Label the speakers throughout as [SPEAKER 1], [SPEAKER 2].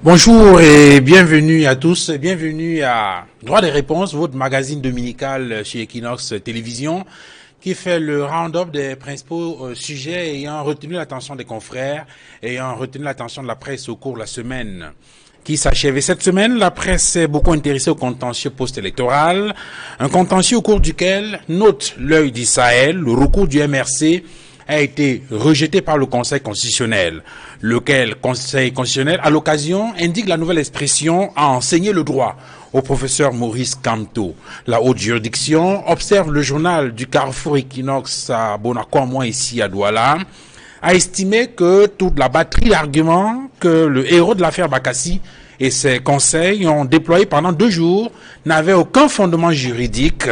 [SPEAKER 1] Bonjour et bienvenue à tous, bienvenue à Droit des réponses, votre magazine dominical chez Equinox Télévision qui fait le round-up des principaux sujets ayant retenu l'attention des confrères, ayant retenu l'attention de la presse au cours de la semaine qui s'achève. Et cette semaine, la presse s'est beaucoup intéressée au contentieux post-électoral, un contentieux au cours duquel, note l'œil d'Israël, le recours du MRC a été rejeté par le Conseil constitutionnel, lequel Conseil constitutionnel, à l'occasion, indique la nouvelle expression à enseigner le droit au professeur Maurice Kamto. La haute juridiction observe le journal du Carrefour Equinox à Bonacoa, ici à Douala, a estimé que toute la batterie d'arguments que le héros de l'affaire Bakassi et ses conseils ont déployés pendant 2 jours n'avaient aucun fondement juridique,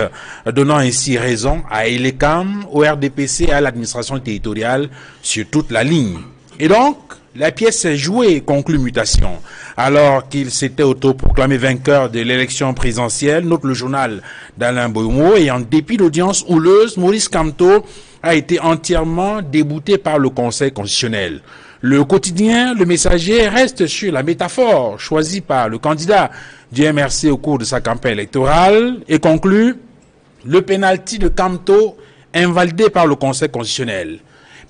[SPEAKER 1] donnant ainsi raison à Elecam, au RDPC et à l'administration territoriale sur toute la ligne. Et donc, la pièce s'est jouée, conclut Mutation. Alors qu'il s'était autoproclamé vainqueur de l'élection présidentielle, note le journal d'Alain Boyomo, et en dépit d'audience houleuse, Maurice Kamto a été entièrement débouté par le Conseil constitutionnel. Le quotidien, le Messager, reste sur la métaphore choisie par le candidat du MRC au cours de sa campagne électorale et conclut le pénalty de Kamto invalidé par le Conseil constitutionnel.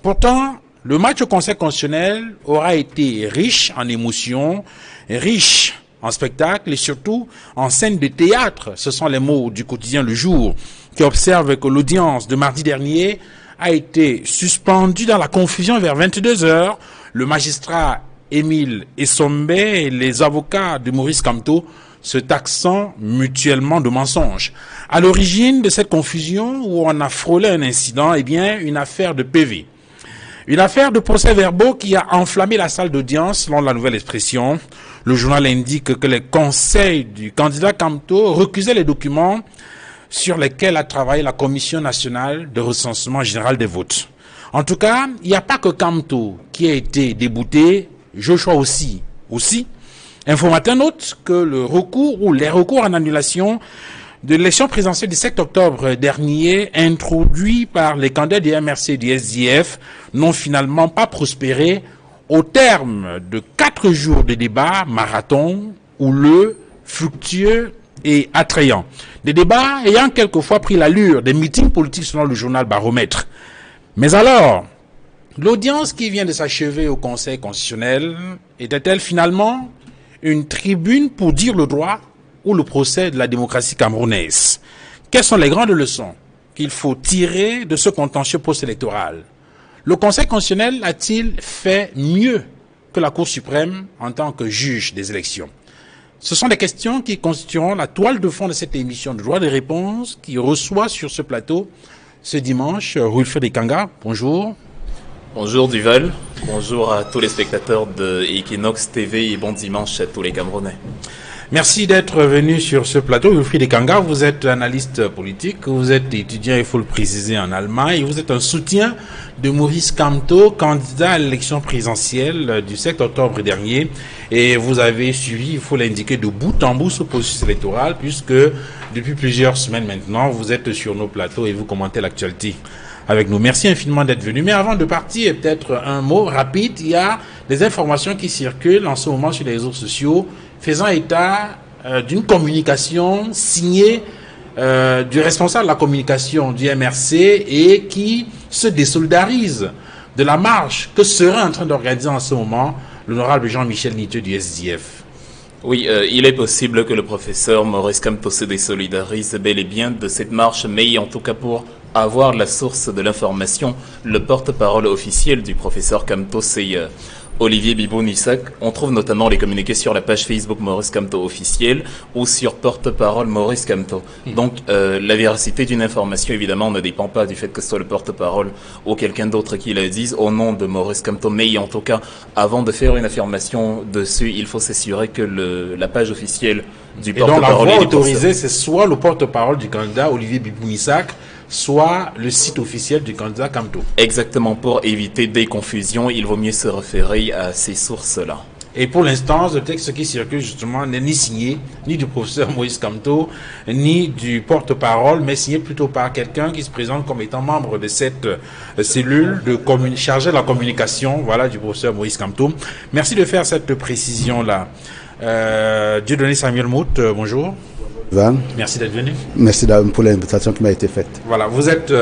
[SPEAKER 1] Pourtant, le match au Conseil constitutionnel aura été riche en émotions, riche en spectacles et surtout en scènes de théâtre. Ce sont les mots du quotidien Le Jour qui observe que l'audience de mardi dernier a été suspendue dans la confusion vers 22h. Le magistrat Émile Essombe et les avocats de Maurice Kamto se taxant mutuellement de mensonges. À l'origine de cette confusion où on a frôlé un incident, une affaire de PV. Une affaire de procès-verbaux qui a enflammé la salle d'audience selon la nouvelle expression. Le journal indique que les conseils du candidat Kamto recusaient les documents sur lesquels a travaillé la Commission nationale de recensement général des votes. En tout cas, il n'y a pas que Kamto qui a été débouté, Joshua aussi. Informateur note que le recours ou les recours en annulation de l'élection présidentielle du 7 octobre dernier, introduit par les candidats du MRC et du SDF, n'ont finalement pas prospéré au terme de 4 jours de débats marathon, houleux, fructueux et attrayants. Des débats ayant quelquefois pris l'allure des meetings politiques selon le journal Baromètre. Mais alors, l'audience qui vient de s'achever au Conseil constitutionnel était-elle finalement une tribune pour dire le droit ou le procès de la démocratie camerounaise? Quelles sont les grandes leçons qu'il faut tirer de ce contentieux post-électoral? Le Conseil constitutionnel a-t-il fait mieux que la Cour suprême en tant que juge des élections? Ce sont des questions qui constitueront la toile de fond de cette émission de Droit des réponses qui reçoit sur ce plateau ce dimanche Wilfred Ekanga. Bonjour.
[SPEAKER 2] Bonjour Duval, bonjour à tous les spectateurs de Equinox TV et bon dimanche à tous les Camerounais.
[SPEAKER 1] Merci d'être venu sur ce plateau. Wilfried Ekanga, vous êtes analyste politique, vous êtes étudiant, il faut le préciser, en Allemagne, et vous êtes un soutien de Maurice Kamto, candidat à l'élection présidentielle du 7 octobre dernier. Et vous avez suivi, il faut l'indiquer, de bout en bout ce processus électoral, puisque depuis plusieurs semaines maintenant, vous êtes sur nos plateaux et vous commentez l'actualité avec nous. Merci infiniment d'être venu. Mais avant de partir, peut-être un mot rapide. Il y a des informations qui circulent en ce moment sur les réseaux sociaux faisant état d'une communication signée du responsable de la communication du MRC et qui se désolidarise de la marche que serait en train d'organiser en ce moment l'honorable Jean-Michel Niteux du SDF.
[SPEAKER 2] Oui, il est possible que le professeur Maurice Kamto se désolidarise bel et bien de cette marche, mais en tout cas pour avoir la source de l'information, le porte-parole officiel du professeur Kamto, c'est Olivier Biboun-Isaac. On trouve notamment les communiqués sur la page Facebook Maurice Kamto officiel ou sur porte-parole Maurice Kamto. Donc la véracité d'une information évidemment ne dépend pas du fait que ce soit le porte-parole ou quelqu'un d'autre qui la dise au nom de Maurice Kamto. Mais en tout cas, avant de faire une affirmation dessus, il faut s'assurer que la page officielle du porte-parole...
[SPEAKER 1] Et donc la voix autorisée, c'est soit le porte-parole du candidat Olivier Biboun-Isaac, soit le site officiel du candidat Kamto.
[SPEAKER 2] Exactement, pour éviter des confusions, il vaut mieux se référer à ces sources-là.
[SPEAKER 1] Et pour l'instant, le texte qui circule justement n'est ni signé, ni du professeur Moïse Kamto, ni du porte-parole, mais signé plutôt par quelqu'un qui se présente comme étant membre de cette cellule chargée de la communication, voilà, du professeur Moïse Kamto. Merci de faire cette précision-là. Dieudonné Samuel Mout, bonjour.
[SPEAKER 3] Van.
[SPEAKER 1] Merci d'être venu.
[SPEAKER 3] Merci pour l'invitation qui m'a été faite.
[SPEAKER 1] Voilà, vous êtes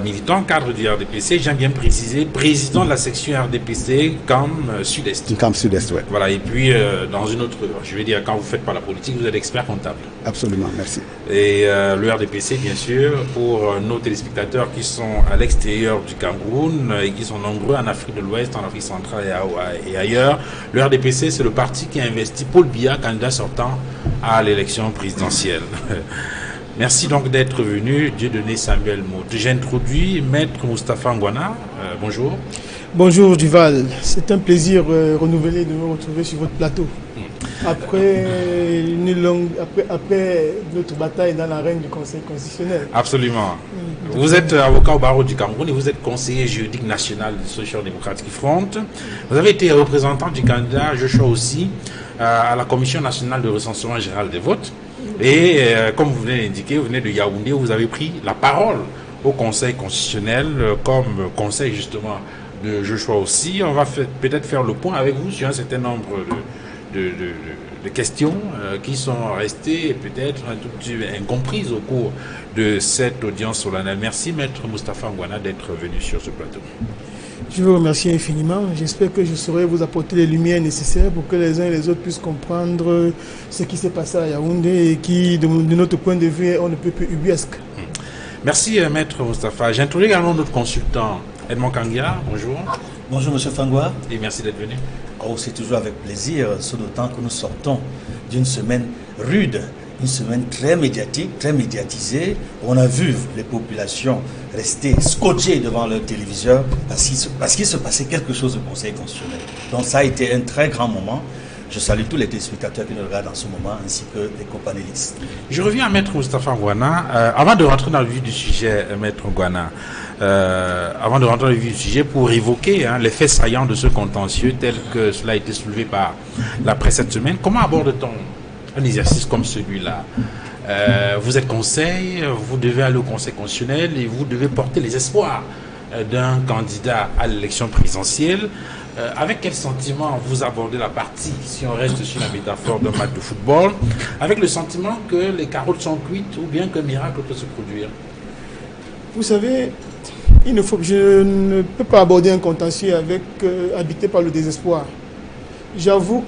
[SPEAKER 1] militant, cadre du RDPC, j'aime bien préciser, président de la section RDPC CAM Sud-Est.
[SPEAKER 3] CAM Sud-Est, oui.
[SPEAKER 1] Voilà, et puis dans une autre, je vais dire, quand vous ne faites pas la politique, vous êtes expert comptable.
[SPEAKER 3] Absolument, merci.
[SPEAKER 1] Et le RDPC, bien sûr, pour nos téléspectateurs qui sont à l'extérieur du Cameroun et qui sont nombreux en Afrique de l'Ouest, en Afrique centrale et ailleurs, le RDPC, c'est le parti qui a investi Paul Biya, candidat sortant à l'élection présidentielle. Merci donc d'être venu, Dieudonné Samuel Mout. J'introduis Maître Moustapha Ngwana. Bonjour.
[SPEAKER 4] Bonjour Duval, c'est un plaisir renouvelé de me retrouver sur votre plateau. Après notre bataille dans l'arène du Conseil constitutionnel.
[SPEAKER 1] Absolument. Vous êtes avocat au barreau du Cameroun et vous êtes conseiller juridique national du Social Democratic Front. Vous avez été représentant du candidat Joshua aussi à la Commission nationale de recensement général des votes. Et comme vous venez d'indiquer, vous venez de Yaoundé, vous avez pris la parole au Conseil constitutionnel comme conseil justement de Joshua aussi. On va peut-être faire le point avec vous sur un certain nombre de questions qui sont restées peut-être un tout petit peu incomprises au cours de cette audience solennelle. Merci Maître Moustapha Ngwana d'être venu sur ce plateau.
[SPEAKER 4] Je vous remercie infiniment. J'espère que je saurai vous apporter les lumières nécessaires pour que les uns et les autres puissent comprendre ce qui s'est passé à Yaoundé et qui, de notre point de vue, on ne peut plus ubuesque.
[SPEAKER 1] Merci Maître Moustapha. J'introduis également notre consultant Edmond Kangia. Bonjour.
[SPEAKER 5] Bonjour M. Fangwa.
[SPEAKER 1] Et merci d'être venu.
[SPEAKER 5] Oh, c'est toujours avec plaisir, ce d'autant que nous sortons d'une semaine rude, une semaine très médiatique, très médiatisée. On a vu les populations rester scotchées devant leur téléviseur parce qu'il se passait quelque chose au Conseil constitutionnel. Donc ça a été un très grand moment. Je salue tous les téléspectateurs qui nous regardent en ce moment, ainsi que les copanélistes.
[SPEAKER 1] Je reviens à Maître Moustapha Ngwana. Avant de rentrer dans le vif du sujet, Maître Ngwana, avant de rentrer dans le vif du sujet, pour évoquer les faits saillants de ce contentieux, tel que cela a été soulevé par la presse cette semaine, comment aborde-t-on un exercice comme celui-là? Vous êtes conseil, vous devez aller au Conseil constitutionnel et vous devez porter les espoirs d'un candidat à l'élection présidentielle. Avec quel sentiment vous abordez la partie, si on reste sur la métaphore d'un match de football, avec le sentiment que les carottes sont cuites ou bien qu'un miracle peut se produire?
[SPEAKER 4] Vous savez, je ne peux pas aborder un contentieux habité par le désespoir. J'avoue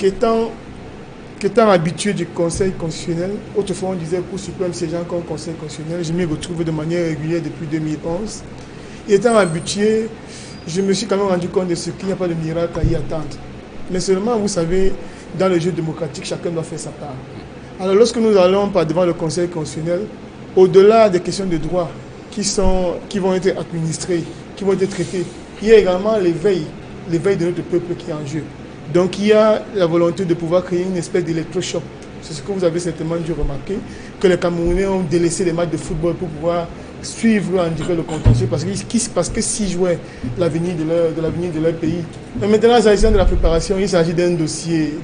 [SPEAKER 4] qu'étant habitué du Conseil constitutionnel, autrefois on disait Cour suprême siégeant comme Conseil constitutionnel, je m'y retrouve de manière régulière depuis 2011. Étant habitué, je me suis quand même rendu compte de ce qu'il n'y a pas de miracle à y attendre. Mais seulement, vous savez, dans le jeu démocratique, chacun doit faire sa part. Alors lorsque nous allons devant le Conseil constitutionnel, au-delà des questions de droit qui vont être administrées, qui vont être traitées, il y a également l'éveil de notre peuple qui est en jeu. Donc il y a la volonté de pouvoir créer une espèce d'électrochoc. C'est ce que vous avez certainement dû remarquer, que les Camerounais ont délaissé les matchs de football pour pouvoir suivre en direct le contentieux parce que s'ils jouaient l'avenir de leur pays. Mais maintenant, s'agissant de la préparation, il s'agit d'un dossier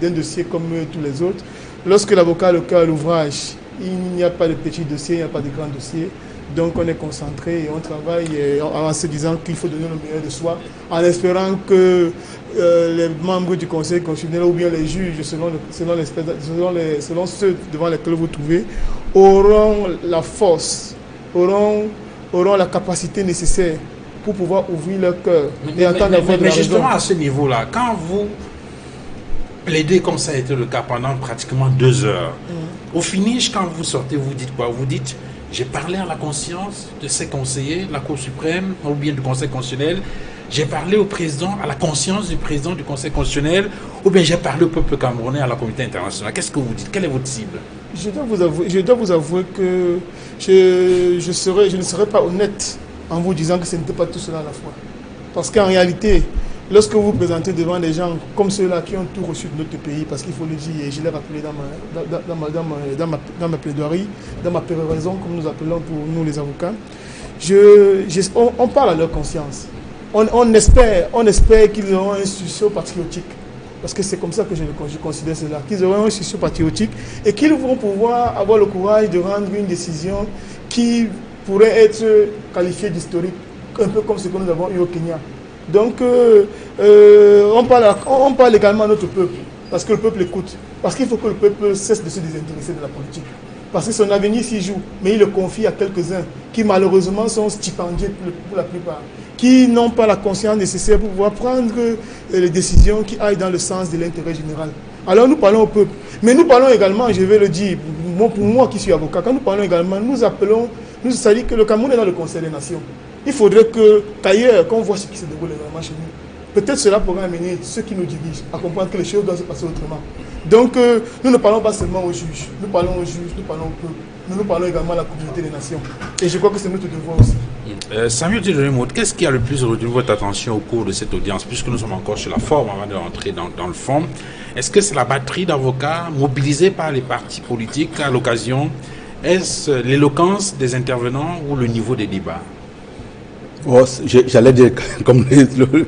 [SPEAKER 4] comme tous les autres. Lorsque l'avocat a le cœur à l'ouvrage, il n'y a pas de petit dossier, il n'y a pas de grand dossier. Donc on est concentré et on travaille en se disant qu'il faut donner le meilleur de soi, en espérant que les membres du Conseil constitutionnel ou bien les juges, selon ceux devant lesquels vous trouvez, auront la force, auront la capacité nécessaire pour pouvoir ouvrir leur cœur et entendre la voix de la raison.
[SPEAKER 1] Mais justement à ce niveau-là, quand vous plaidez comme ça a été le cas pendant pratiquement 2 heures, au finish, quand vous sortez, vous dites quoi? Vous dites: j'ai parlé à la conscience de ces conseillers, de la Cour suprême ou bien du Conseil constitutionnel. J'ai parlé au président, à la conscience du président du Conseil constitutionnel, ou bien j'ai parlé au peuple camerounais, à la communauté internationale. Qu'est-ce que vous dites? Quelle est votre cible?
[SPEAKER 4] Je dois vous avouer que je ne serais pas honnête en vous disant que ce n'était pas tout cela à la fois. Parce qu'en réalité, lorsque vous vous présentez devant des gens comme ceux-là qui ont tout reçu de notre pays, parce qu'il faut le dire, et je l'ai rappelé dans ma plaidoirie, dans ma péroraison, comme nous appelons pour nous les avocats, on parle à leur conscience. On espère qu'ils auront un sursaut patriotique. parce que c'est comme ça que je considère cela, qu'ils auront un sursaut patriotique et qu'ils vont pouvoir avoir le courage de rendre une décision qui pourrait être qualifiée d'historique, un peu comme ce que nous avons eu au Kenya. Donc, on parle également à notre peuple, parce que le peuple écoute, parce qu'il faut que le peuple cesse de se désintéresser de la politique. Parce que son avenir s'y joue, mais il le confie à quelques-uns qui malheureusement sont stipendiés pour la plupart, qui n'ont pas la conscience nécessaire pour pouvoir prendre les décisions qui aillent dans le sens de l'intérêt général. Alors nous parlons au peuple, mais nous parlons également, je vais le dire, pour moi qui suis avocat, quand nous parlons également, nous appelons, c'est-à-dire que le Cameroun est dans le Conseil des Nations. Il faudrait qu'ailleurs, qu'on voit ce qui se déroule vraiment chez nous. Peut-être cela pourra amener ceux qui nous dirigent à comprendre que les choses doivent se passer autrement. Donc, nous ne parlons pas seulement aux juges, nous parlons aux juges, nous parlons au peuple, nous parlons également à la communauté des nations. Et je crois que c'est notre devoir aussi.
[SPEAKER 1] Samuel Tidjonemot, qu'est-ce qui a le plus retenu votre attention au cours de cette audience, puisque nous sommes encore sur la forme avant de rentrer dans le fond? Est-ce que c'est la batterie d'avocats mobilisés par les partis politiques à l'occasion? Est-ce l'éloquence des intervenants ou le niveau des débats?
[SPEAKER 3] Oh, j'allais dire comme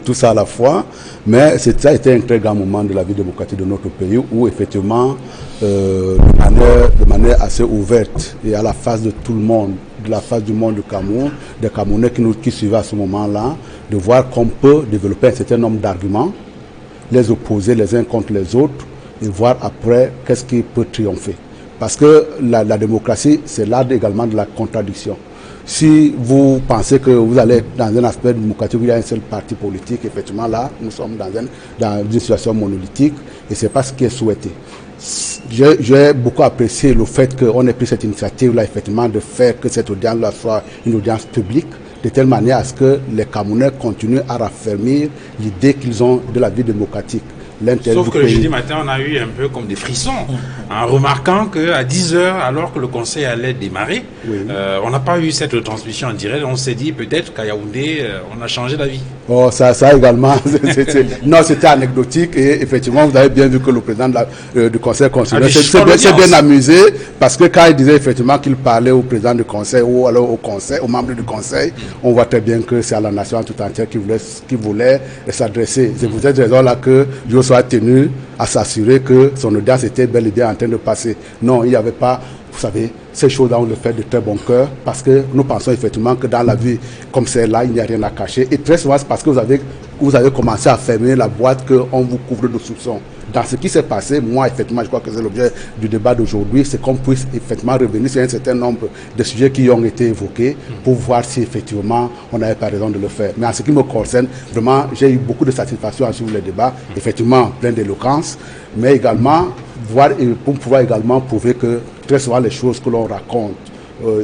[SPEAKER 3] tout ça à la fois, mais ça a été un très grand moment de la vie démocratique de notre pays où effectivement, de manière assez ouverte et à la face de tout le monde, de la face du monde du Cameroun, des Camerounais qui suivaient à ce moment-là, de voir qu'on peut développer un certain nombre d'arguments, les opposer les uns contre les autres et voir après qu'est-ce qui peut triompher. Parce que la démocratie, c'est l'art également de la contradiction. Si vous pensez que vous allez dans un aspect démocratique où il y a un seul parti politique, effectivement là, nous sommes dans une situation monolithique et ce n'est pas ce qui est souhaité. J'ai beaucoup apprécié le fait qu'on ait pris cette initiative-là, effectivement, de faire que cette audience-là soit une audience publique, de telle manière à ce que les Camerounais continuent à raffermir l'idée qu'ils ont de la vie démocratique.
[SPEAKER 1] Sauf que le jeudi matin, on a eu un peu comme des frissons, en remarquant qu'à 10h, alors que le conseil allait démarrer, on n'a pas eu cette retransmission en direct. On s'est dit peut-être qu'à Yaoundé, on a changé d'avis.
[SPEAKER 3] Oh, ça également, non, c'était anecdotique et effectivement, vous avez bien vu que le président du conseil constitutionnel s'est bien amusé parce que quand il disait effectivement qu'il parlait au président du conseil ou alors aux membres du conseil, on voit très bien que c'est à la nation tout entière qui voulait s'adresser. C'est pour cette raison-là que je soit tenu à s'assurer que son audience était bel et bien en train de passer. Non, il n'y avait pas, vous savez, ces choses-là, on le fait de très bon cœur parce que nous pensons effectivement que dans la vie comme celle-là, il n'y a rien à cacher. Et très souvent, c'est parce que vous avez commencé à fermer la boîte qu'on vous couvre de soupçons. Dans ce qui s'est passé, moi, effectivement, je crois que c'est l'objet du débat d'aujourd'hui, c'est qu'on puisse effectivement revenir sur un certain nombre de sujets qui ont été évoqués pour voir si effectivement on n'avait pas raison de le faire. Mais en ce qui me concerne, vraiment, j'ai eu beaucoup de satisfaction à suivre les débats, effectivement plein d'éloquence, mais également pour pouvoir également prouver que très souvent les choses que l'on raconte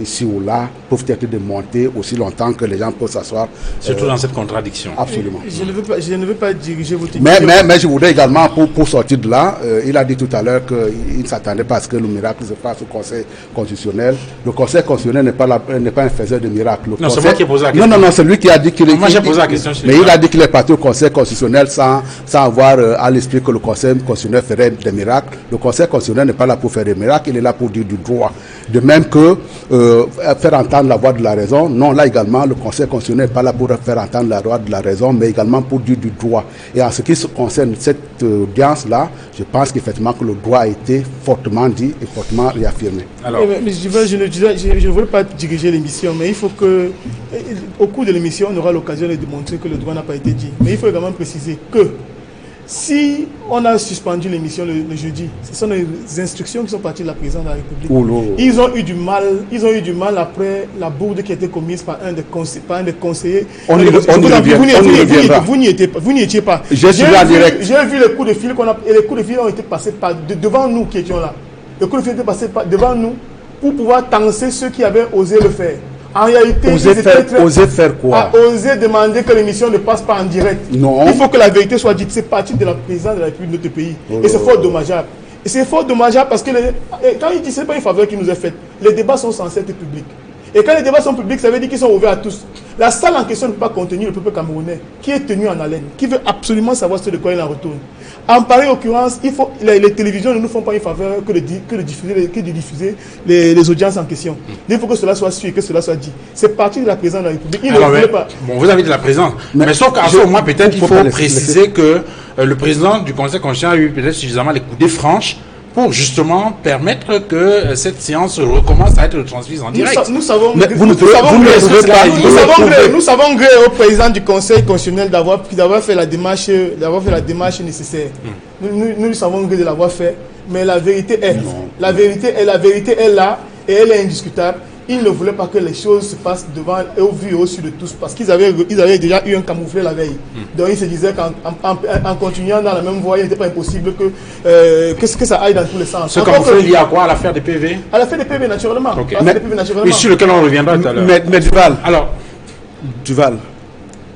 [SPEAKER 3] ici ou là peuvent être démontées aussi longtemps que les gens peuvent s'asseoir.
[SPEAKER 1] Surtout dans cette contradiction.
[SPEAKER 3] Absolument.
[SPEAKER 4] Je ne veux pas diriger votre
[SPEAKER 3] mais je voudrais également, pour sortir de là, il a dit tout à l'heure qu'il ne s'attendait pas à ce que le miracle se fasse au Conseil constitutionnel. Le Conseil constitutionnel n'est pas un faiseur de miracles.
[SPEAKER 1] Non, c'est moi qui ai posé la question.
[SPEAKER 3] Non, c'est lui qui a dit qu'il est...
[SPEAKER 1] Moi, j'ai posé la question.
[SPEAKER 3] Mais il a dit qu'il est parti au Conseil constitutionnel sans avoir à l'esprit que le Conseil constitutionnel ferait des miracles. Le Conseil constitutionnel n'est pas là pour faire des miracles, il est là pour dire du droit. De même que faire entendre la voix de la raison. Non, là également, le Conseil constitutionnel n'est pas là pour faire entendre la voix de la raison, mais également pour dire du droit. Et en ce qui concerne cette audience-là, je pense qu'effectivement que le droit a été fortement dit et fortement réaffirmé.
[SPEAKER 4] Alors, mais je ne veux pas diriger l'émission, mais il faut que, au cours de l'émission, on aura l'occasion de démontrer que le droit n'a pas été dit. Mais il faut également préciser que si on a suspendu l'émission le jeudi, ce sont les instructions qui sont parties de la présidente de la République. Ils ont eu du mal après la bourde qui a été commise par un des conseillers. Vous n'y étiez pas. J'ai vu les coups de fil et les coups de fil ont été passés devant nous qui étions là. Les coups de fil étaient passés devant nous pour pouvoir tancer ceux qui avaient osé le faire. En réalité,
[SPEAKER 3] oser faire quoi?
[SPEAKER 4] Oser demander que l'émission ne passe pas en direct.
[SPEAKER 3] Non.
[SPEAKER 4] Il faut que la vérité soit dite. C'est parti de la présidence de la République de notre pays. Et c'est fort dommageable. Et c'est fort dommageable parce que quand il dit que ce n'est pas une faveur qui nous est faite, les débats sont censés être publics. Et quand les débats sont publics, ça veut dire qu'ils sont ouverts à tous. La salle en question ne peut pas contenir le peuple camerounais, qui est tenu en haleine, qui veut absolument savoir ce de quoi il en retourne. En pareille occurrence, les télévisions ne nous font pas une faveur que de diffuser les audiences en question. Il faut que cela soit su et que cela soit dit. C'est parti de la présidence de la République. Il ne voulait pas.
[SPEAKER 1] Bon, vous avez de la présence. Mais sauf qu'à ce moment, peut-être il faut préciser que le président du Conseil constitutionnel a eu peut-être suffisamment les coudées franches pour justement permettre que cette séance recommence à être transmise en direct.
[SPEAKER 4] Nous savons
[SPEAKER 3] gré
[SPEAKER 4] au président du Conseil constitutionnel d'avoir fait la démarche nécessaire. Nous lui savons gré de l'avoir fait, mais la vérité est là et elle est indiscutable. Ils ne voulaient pas que les choses se passent devant et au vu et au su de tous, parce qu'ils avaient déjà eu un camouflet la veille. Donc ils se disaient qu'en continuant dans la même voie, il n'était pas impossible que ça aille dans tous les sens.
[SPEAKER 1] Ce camouflet lié à quoi? À l'affaire des PV?
[SPEAKER 4] À l'affaire des PV, naturellement.
[SPEAKER 1] Okay. Oui, sur lequel on reviendra tout à l'heure.
[SPEAKER 3] Mais Duval,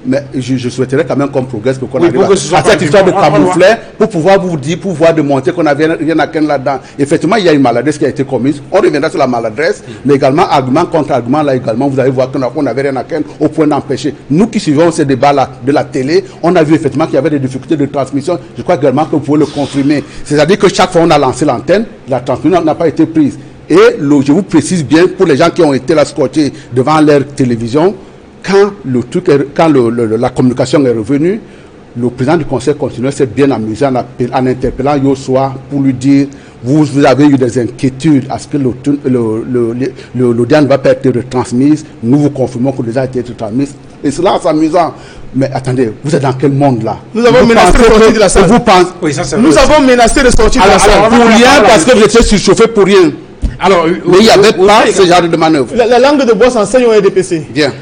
[SPEAKER 3] mais je souhaiterais quand même qu'on progresse pour qu'on arrive à cette histoire de camouflet, pour pouvoir vous dire, pour pouvoir démontrer qu'on n'avait rien à craindre là-dedans. Effectivement, il y a une maladresse qui a été commise. On reviendra sur la maladresse, mais également, argument contre argument, là également, vous allez voir qu'on n'avait rien à craindre au point d'empêcher. Nous qui suivons ces débats-là de la télé, on a vu effectivement qu'il y avait des difficultés de transmission. Je crois également que vous pouvez le confirmer. C'est-à-dire que chaque fois qu'on a lancé l'antenne, la transmission n'a pas été prise. Et je vous précise bien, pour les gens qui ont été là scotchés devant leur télévision, quand la communication est revenue, le président du Conseil constitutionnel s'est bien amusé en interpellant Youssoua pour lui dire vous avez eu des inquiétudes à ce que l'audience ne va pas être retransmise. Nous vous confirmons que l'audience a été retransmise. Et cela en s'amusant. Mais attendez, vous êtes dans quel monde là?
[SPEAKER 4] Nous avons menacé de sortir de la salle. Nous avons menacé de sortir de la salle.
[SPEAKER 3] Pour rien, parce que vous étiez surchauffé pour rien. Alors, mais il n'y avait pas ce genre de manœuvre.
[SPEAKER 4] La langue de bois s'enseigne au RDPC.
[SPEAKER 3] Bien.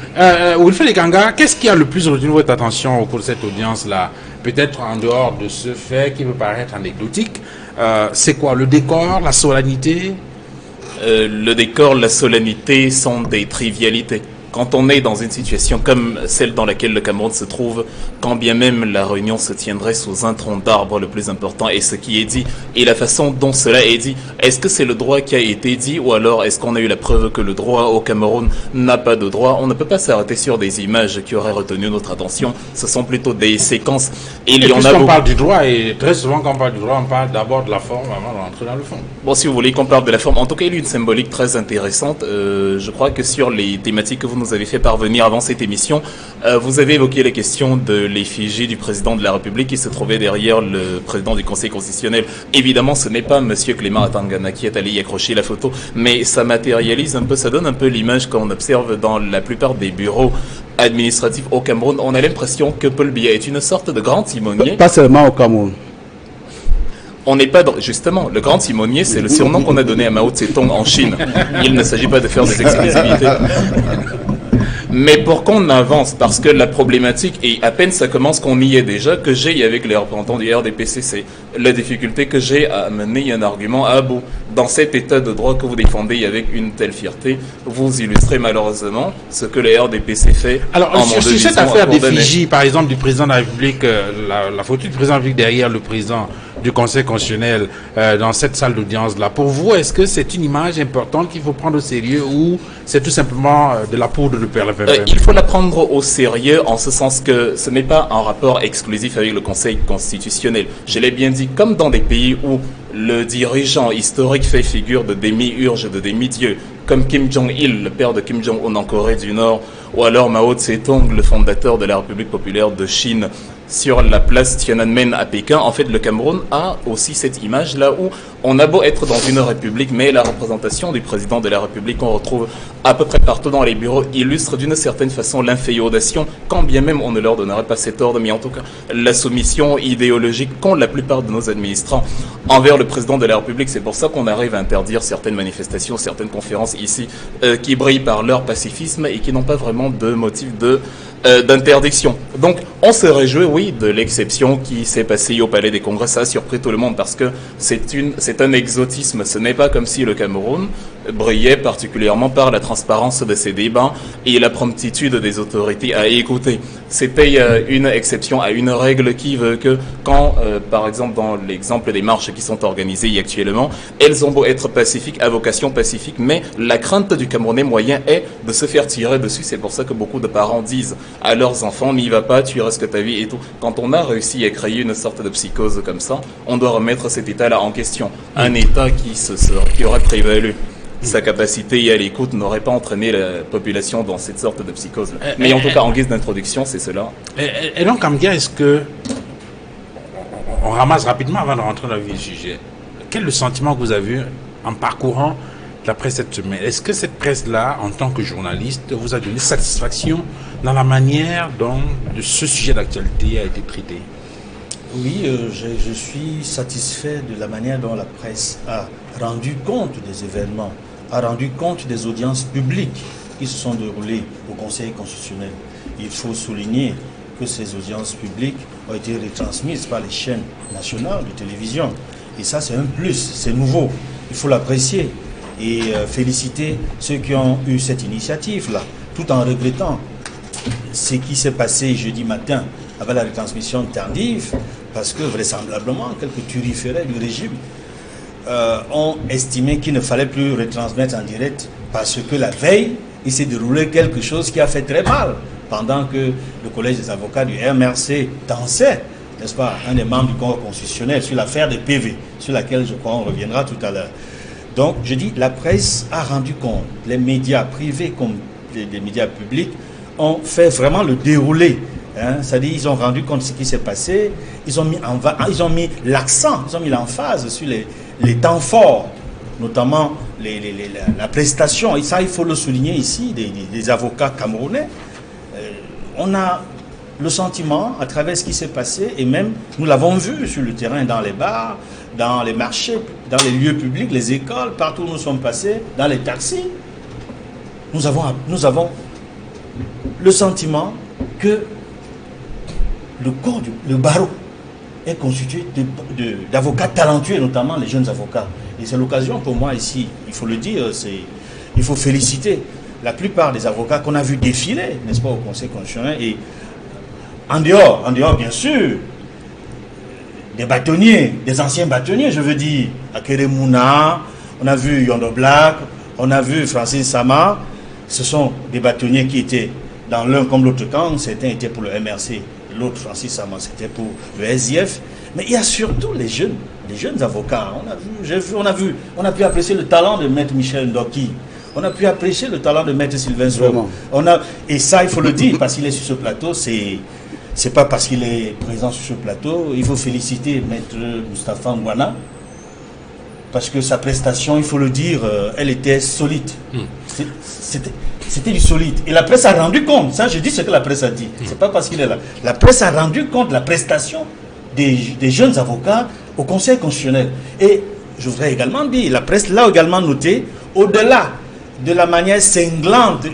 [SPEAKER 1] Wilfred Ekanga, qu'est-ce qui a le plus retenu votre attention au cours de cette audience-là? Peut-être en dehors de ce fait qui peut paraître anecdotique. C'est quoi? Le décor, la solennité?
[SPEAKER 2] Le décor, la solennité sont des trivialités. Quand on est dans une situation comme celle dans laquelle le Cameroun se trouve, quand bien même la réunion se tiendrait sous un tronc d'arbre, le plus important est ce qui est dit et la façon dont cela est dit. Est-ce que c'est le droit qui a été dit ou alors est-ce qu'on a eu la preuve que le droit au Cameroun n'a pas de droit? On ne peut pas s'arrêter sur des images qui auraient retenu notre attention. Ce sont plutôt des séquences.
[SPEAKER 1] Et puisqu'on parle du droit, et très souvent quand on parle du droit, on parle d'abord de la forme avant d'entrer dans le fond.
[SPEAKER 2] Bon, si vous voulez qu'on parle de la forme, en tout cas il y a une symbolique très intéressante. Je crois que sur les thématiques que vous nous avez fait parvenir avant cette émission, vous avez évoqué les questions de l'effigie du président de la République qui se trouvait derrière le président du Conseil constitutionnel. Évidemment, ce n'est pas monsieur Clément Atangana qui est allé y accrocher la photo, mais ça matérialise un peu, ça donne un peu l'image qu'on observe dans la plupart des bureaux administratifs au Cameroun. On a l'impression que Paul Biya est une sorte de grand timonier.
[SPEAKER 3] Pas seulement au Cameroun.
[SPEAKER 2] On n'est pas dans... Justement, le grand timonier, c'est le surnom qu'on a donné à Mao Tse-tung en Chine. Il ne s'agit pas de faire des exclusivités. Mais pour qu'on avance, parce que la problématique, et à peine ça commence qu'on y est déjà, que j'ai avec les représentants du RDPC, c'est la difficulté que j'ai à mener un argument à bout. Dans cet état de droit que vous défendez avec une telle fierté, vous illustrez malheureusement ce que le RDPC fait.
[SPEAKER 1] Alors, sur cette affaire d'effigie, par exemple, du président de la République, la photo du président de la République derrière le président du Conseil constitutionnel dans cette salle d'audience-là, pour vous, est-ce que c'est une image importante qu'il faut prendre au sérieux ou c'est tout simplement de la poudre de perlimpinpin?
[SPEAKER 2] Il faut la prendre au sérieux en ce sens que ce n'est pas un rapport exclusif avec le Conseil constitutionnel. Je l'ai bien dit, comme dans des pays où le dirigeant historique fait figure de demi-urge, de demi-dieu, comme Kim Jong-il, le père de Kim Jong-un en Corée du Nord, ou alors Mao Tse-tung, le fondateur de la République populaire de Chine, sur la place Tiananmen à Pékin. En fait, le Cameroun a aussi cette image-là où on a beau être dans une république, mais la représentation du président de la République qu'on retrouve à peu près partout dans les bureaux illustre d'une certaine façon l'inféodation, quand bien même on ne leur donnerait pas cet ordre, mais en tout cas la soumission idéologique qu'ont la plupart de nos administrants envers le président de la République. C'est pour ça qu'on arrive à interdire certaines manifestations, certaines conférences ici qui brillent par leur pacifisme et qui n'ont pas vraiment de motif d'interdiction. Donc on se réjouit, oui, de l'exception qui s'est passée au Palais des Congrès. Ça a surpris tout le monde parce que c'est c'est un exotisme. Ce n'est pas comme si le Cameroun brillait particulièrement par la transparence de ses débats et la promptitude des autorités à écouter. C'était une exception à une règle qui veut que quand, par exemple, dans l'exemple des marches qui sont organisées actuellement, elles ont beau être pacifiques, à vocation pacifique, mais la crainte du Camerounais moyen est de se faire tirer dessus. C'est pour ça que beaucoup de parents disent à leurs enfants, n'y va pas, tu risques ta vie et tout. Quand on a réussi à créer une sorte de psychose comme ça, on doit remettre cet état-là en question. Un état qui aurait prévalu sa capacité à l'écoute n'aurait pas entraîné la population dans cette sorte de psychose. Mais en tout cas, en guise d'introduction, c'est cela.
[SPEAKER 1] Et donc, Amgia, est-ce que on ramasse rapidement avant de rentrer dans le vif du sujet? Quel est le sentiment que vous avez eu en parcourant la presse cette semaine? Est-ce que cette presse-là, en tant que journaliste, vous a donné satisfaction dans la manière dont ce sujet d'actualité a été traité?
[SPEAKER 5] Oui, je suis satisfait de la manière dont la presse a rendu compte des événements, a rendu compte des audiences publiques qui se sont déroulées au Conseil constitutionnel. Il faut souligner que ces audiences publiques ont été retransmises par les chaînes nationales de télévision. Et ça, c'est un plus, c'est nouveau. Il faut l'apprécier et féliciter ceux qui ont eu cette initiative-là, tout en regrettant ce qui s'est passé jeudi matin avec la retransmission tardive, parce que vraisemblablement, quelques turiférés du régime ont estimé qu'il ne fallait plus retransmettre en direct parce que la veille, il s'est déroulé quelque chose qui a fait très mal pendant que le collège des avocats du MRC dansait, n'est-ce pas, un des membres du corps constitutionnel sur l'affaire des PV, sur laquelle je crois on reviendra tout à l'heure. Donc je dis, la presse a rendu compte, les médias privés comme les médias publics ont fait vraiment le déroulé. C'est-à-dire ils ont rendu compte de ce qui s'est passé, ils ont mis l'accent, ils ont mis l'emphase sur les temps forts, notamment la prestation, et ça il faut le souligner ici, des avocats camerounais. On a le sentiment, à travers ce qui s'est passé, et même nous l'avons vu sur le terrain, dans les bars, dans les marchés, dans les lieux publics, les écoles, partout où nous sommes passés, dans les taxis, nous avons le sentiment que le barreau est constitué d'avocats talentueux, notamment les jeunes avocats. Et c'est l'occasion pour moi ici, il faut le dire, il faut féliciter la plupart des avocats qu'on a vu défiler, n'est-ce pas, au Conseil constitutionnel. Et en dehors bien sûr, des bâtonniers, des anciens bâtonniers, je veux dire, Akere Mouna, on a vu Yondo Black, on a vu Francis Sama. Ce sont des bâtonniers qui étaient dans l'un comme l'autre camp. Certains étaient pour le MRC, l'autre, Francis Sama, c'était pour le SDF. Mais il y a surtout les jeunes avocats. On a pu apprécier le talent de Maître Michel Ndoki. On a pu apprécier le talent de Maître Sylvain Sow. Et ça, il faut le dire, parce qu'il est sur ce plateau, c'est pas parce qu'il est présent sur ce plateau. Il faut féliciter Maître Moustapha Ngwana, parce que sa prestation, il faut le dire, elle était solide. C'était du solide. Et la presse a rendu compte. Ça, je dis ce que la presse a dit. C'est pas parce qu'il est là. La presse a rendu compte de la prestation des jeunes avocats au Conseil constitutionnel. Et je voudrais également dire, la presse l'a également noté, au-delà de la manière cinglante,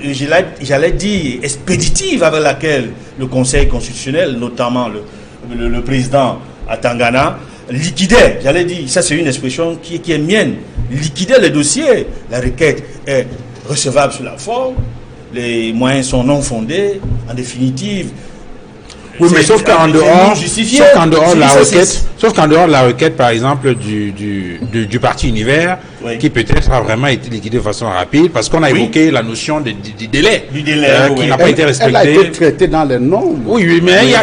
[SPEAKER 5] j'allais dire expéditive avec laquelle le Conseil constitutionnel, notamment le président Atangana, liquidait, j'allais dire, ça c'est une expression qui est mienne, liquidait les dossiers. La requête est recevable sur la forme, les moyens sont non fondés, en définitive.
[SPEAKER 1] Oui, mais sauf qu'en dehors de la requête, par exemple, du parti Univers, oui, qui peut-être a vraiment été liquidé de façon rapide, parce qu'on a évoqué la notion du délai, qui n'a pas été respecté.
[SPEAKER 3] Elle a été traitée dans les normes.
[SPEAKER 1] Oui, mais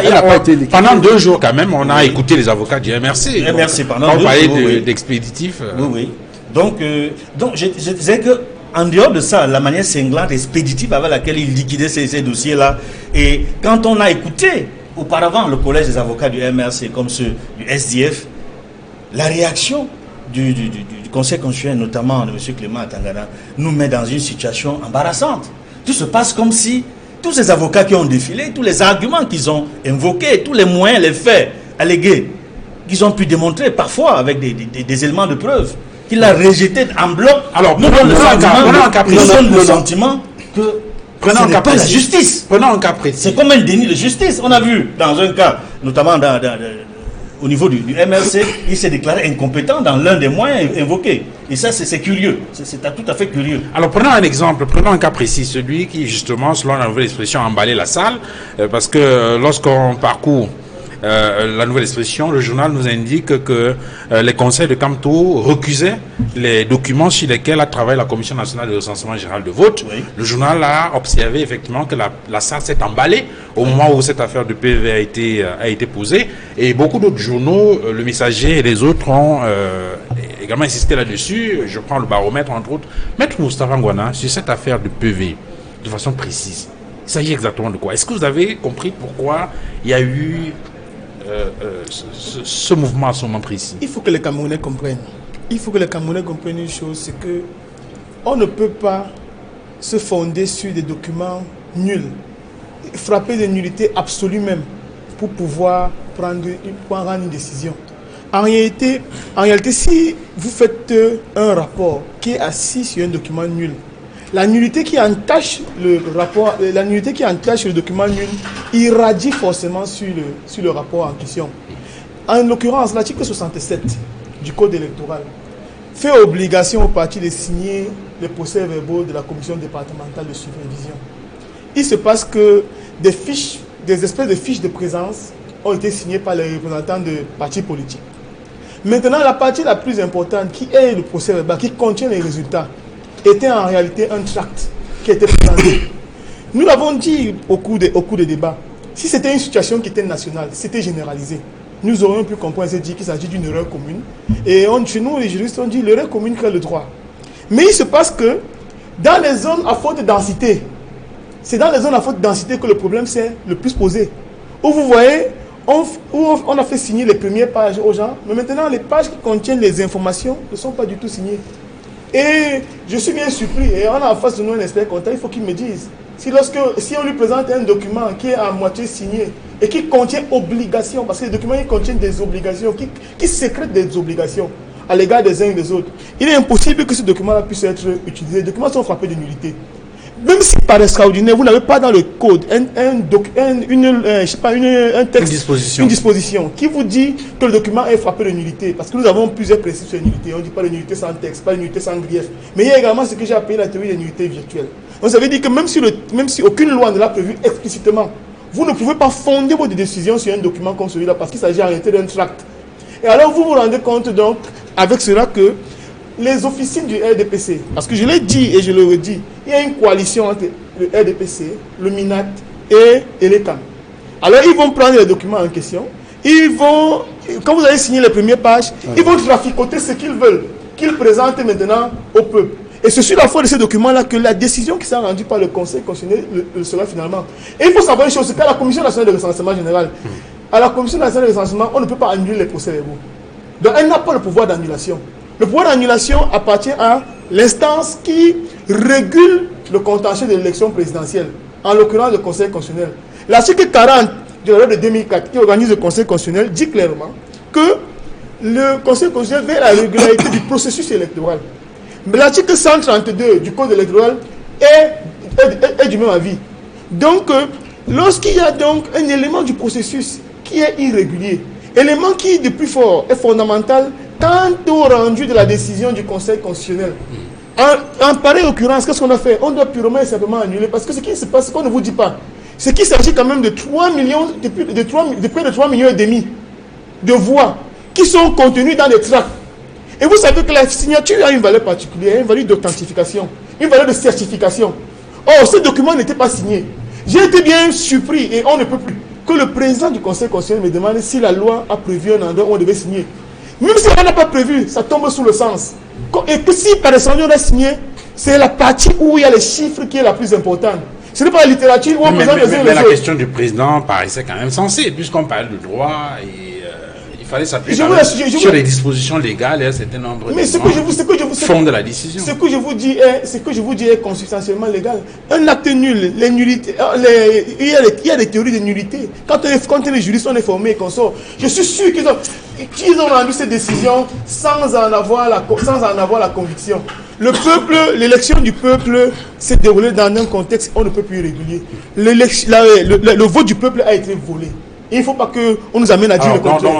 [SPEAKER 1] pendant 2 jours quand même, on a écouté les avocats du MRC.
[SPEAKER 5] On
[SPEAKER 1] parlait d'expéditif.
[SPEAKER 5] Oui. Donc, je disais que en dehors de ça, la manière cinglante, expéditive avec laquelle il liquidait ces dossiers-là, et quand on a écouté auparavant le collège des avocats du MRC comme ceux du SDF, la réaction du Conseil constitutionnel, notamment de M. Clément Atangana, nous met dans une situation embarrassante. Tout se passe comme si tous ces avocats qui ont défilé, tous les arguments qu'ils ont invoqués, tous les moyens, les faits allégués, qu'ils ont pu démontrer parfois avec des éléments de preuve, qu'il a rejeté en bloc.
[SPEAKER 1] Alors,
[SPEAKER 5] nous donne le sentiment que ce n'est pas la justice.
[SPEAKER 1] Prenons un cas précis.
[SPEAKER 5] C'est comme un déni de justice. On a vu dans un cas, notamment au niveau du MRC, il s'est déclaré incompétent dans l'un des moyens invoqués. Et ça, c'est curieux. C'est tout à fait curieux.
[SPEAKER 1] Alors, prenons un exemple, prenons un cas précis, celui qui, justement, selon la nouvelle expression, a emballé la salle, parce que lorsqu'on parcourt la nouvelle expression, le journal nous indique que les conseils de Camto recusaient les documents sur lesquels a travaillé la Commission nationale de recensement général de vote. Oui. Le journal a observé effectivement que la salle s'est emballée au moment où cette affaire de PV a été posée, et beaucoup d'autres journaux, Le Messager et les autres, ont également insisté là-dessus. Je prends le Baromètre entre autres. Maître Moustapha Ngouana, sur cette affaire de PV, de façon précise, il s'agit exactement de quoi? Est-ce que vous avez compris pourquoi il y a eu ce mouvement à ce moment précis?
[SPEAKER 4] Il faut que les Camerounais comprennent. Il faut que les Camerounais comprennent une chose, c'est que on ne peut pas se fonder sur des documents nuls, frapper de nullité absolue même, pour pouvoir prendre une décision. En réalité, si vous faites un rapport qui est assis sur un document nul, la nullité qui entache le rapport, la nullité qui entache le document nul irradie forcément sur le rapport en question. En l'occurrence, l'article 67 du Code électoral fait obligation aux partis de signer les procès-verbaux de la commission départementale de supervision. Il se passe que des espèces de fiches de présence ont été signées par les représentants de partis politiques. Maintenant, la partie la plus importante, qui est le procès-verbal, qui contient les résultats, était en réalité un tract qui était présenté. Nous l'avons dit au cours des débats. Si c'était une situation qui était nationale, c'était généralisé, nous aurions pu comprendre et dire qu'il s'agit d'une erreur commune. Et chez nous, les juristes ont dit l'erreur commune crée le droit. Mais il se passe que dans les zones à forte densité, c'est dans les zones à forte densité que le problème s'est le plus posé. Où vous voyez, on a fait signer les premières pages aux gens, mais maintenant les pages qui contiennent les informations ne sont pas du tout signées. Et je suis bien surpris, et on a en face de nous un expert comptable, il faut qu'il me dise si on lui présente un document qui est à moitié signé et qui contient obligations, parce que les documents qui contiennent des obligations, qui sécrètent des obligations à l'égard des uns et des autres, il est impossible que ce document-là puisse être utilisé. Les documents sont frappés de nullité. Même si par extraordinaire, vous n'avez pas dans le code une disposition qui vous dit que le document est frappé de nullité, parce que nous avons plusieurs principes sur la nullité. On ne dit pas de nullité sans texte, pas de nullité sans grief. Mais il y a également ce que j'ai appelé la théorie des nullités virtuelles. Donc ça veut dire que même si aucune loi ne l'a prévu explicitement, vous ne pouvez pas fonder votre décision sur un document comme celui-là, parce qu'il s'agit en réalité d'un tract. Et alors vous vous rendez compte donc avec cela que les officines du RDPC, parce que je l'ai dit et je le redis, il y a une coalition entre le RDPC, le MINAT et l'État. Alors ils vont prendre les documents en question, quand vous allez signer les premières pages, ils vont traficoter ce qu'ils veulent, qu'ils présentent maintenant au peuple. Et c'est sur la foi de ces documents-là que la décision qui sera rendue par le Conseil constitutionnel le sera finalement. Et il faut savoir une chose, c'est qu'à la Commission nationale de recensement général, à la Commission nationale de recensement, on ne peut pas annuler les procès-verbaux. Donc elle n'a pas le pouvoir d'annulation. Le pouvoir d'annulation appartient à l'instance qui régule le contentieux de l'élection présidentielle, en l'occurrence le Conseil constitutionnel. L'article 40 de la loi de 2004 qui organise le Conseil constitutionnel dit clairement que le Conseil constitutionnel veille à la régularité du processus électoral. Mais l'article 132 du Code électoral est du même avis. Donc, lorsqu'il y a donc un élément du processus qui est irrégulier, élément qui, de plus fort, est fondamental quant au rendu de la décision du Conseil constitutionnel. En pareille occurrence, qu'est-ce qu'on a fait? On doit purement et simplement annuler, parce que ce qui se passe, ce qu'on ne vous dit pas, c'est qu'il s'agit quand même de 3 millions, de près de 3 millions et demi de voix qui sont contenues dans les tracts. Et vous savez que la signature a une valeur particulière, une valeur d'authentification, une valeur de certification. Or, ce document n'était pas signé. J'ai été bien surpris, et on ne peut plus, que le président du Conseil constitutionnel me demande si la loi a prévu un endroit où on devait signer. Même si elle n'a pas prévu, ça tombe sous le sens. Et que si par exemple on a signé, c'est la partie où il y a les chiffres qui est la plus importante. Ce n'est pas la littérature où on présente les uns et les autres.
[SPEAKER 1] Mais la question du président paraissait quand même sensée, puisqu'on parle de droit et il fallait s'appuyer sur les dispositions légales et un certain nombre de fonds de la décision.
[SPEAKER 4] Ce que je vous dis est consubstantiellement légal. Un acte nul, les nullités, il y a des théories de nullité. Quand les juristes sont informés et qu'on sort, je suis sûr qu'ils ont rendu cette décision sans en avoir la conviction. Le peuple, l'élection du peuple s'est déroulée dans un contexte on ne peut plus irrégulier. Le vote du peuple a été volé. Il ne faut pas qu'on nous amène à dire le contraire.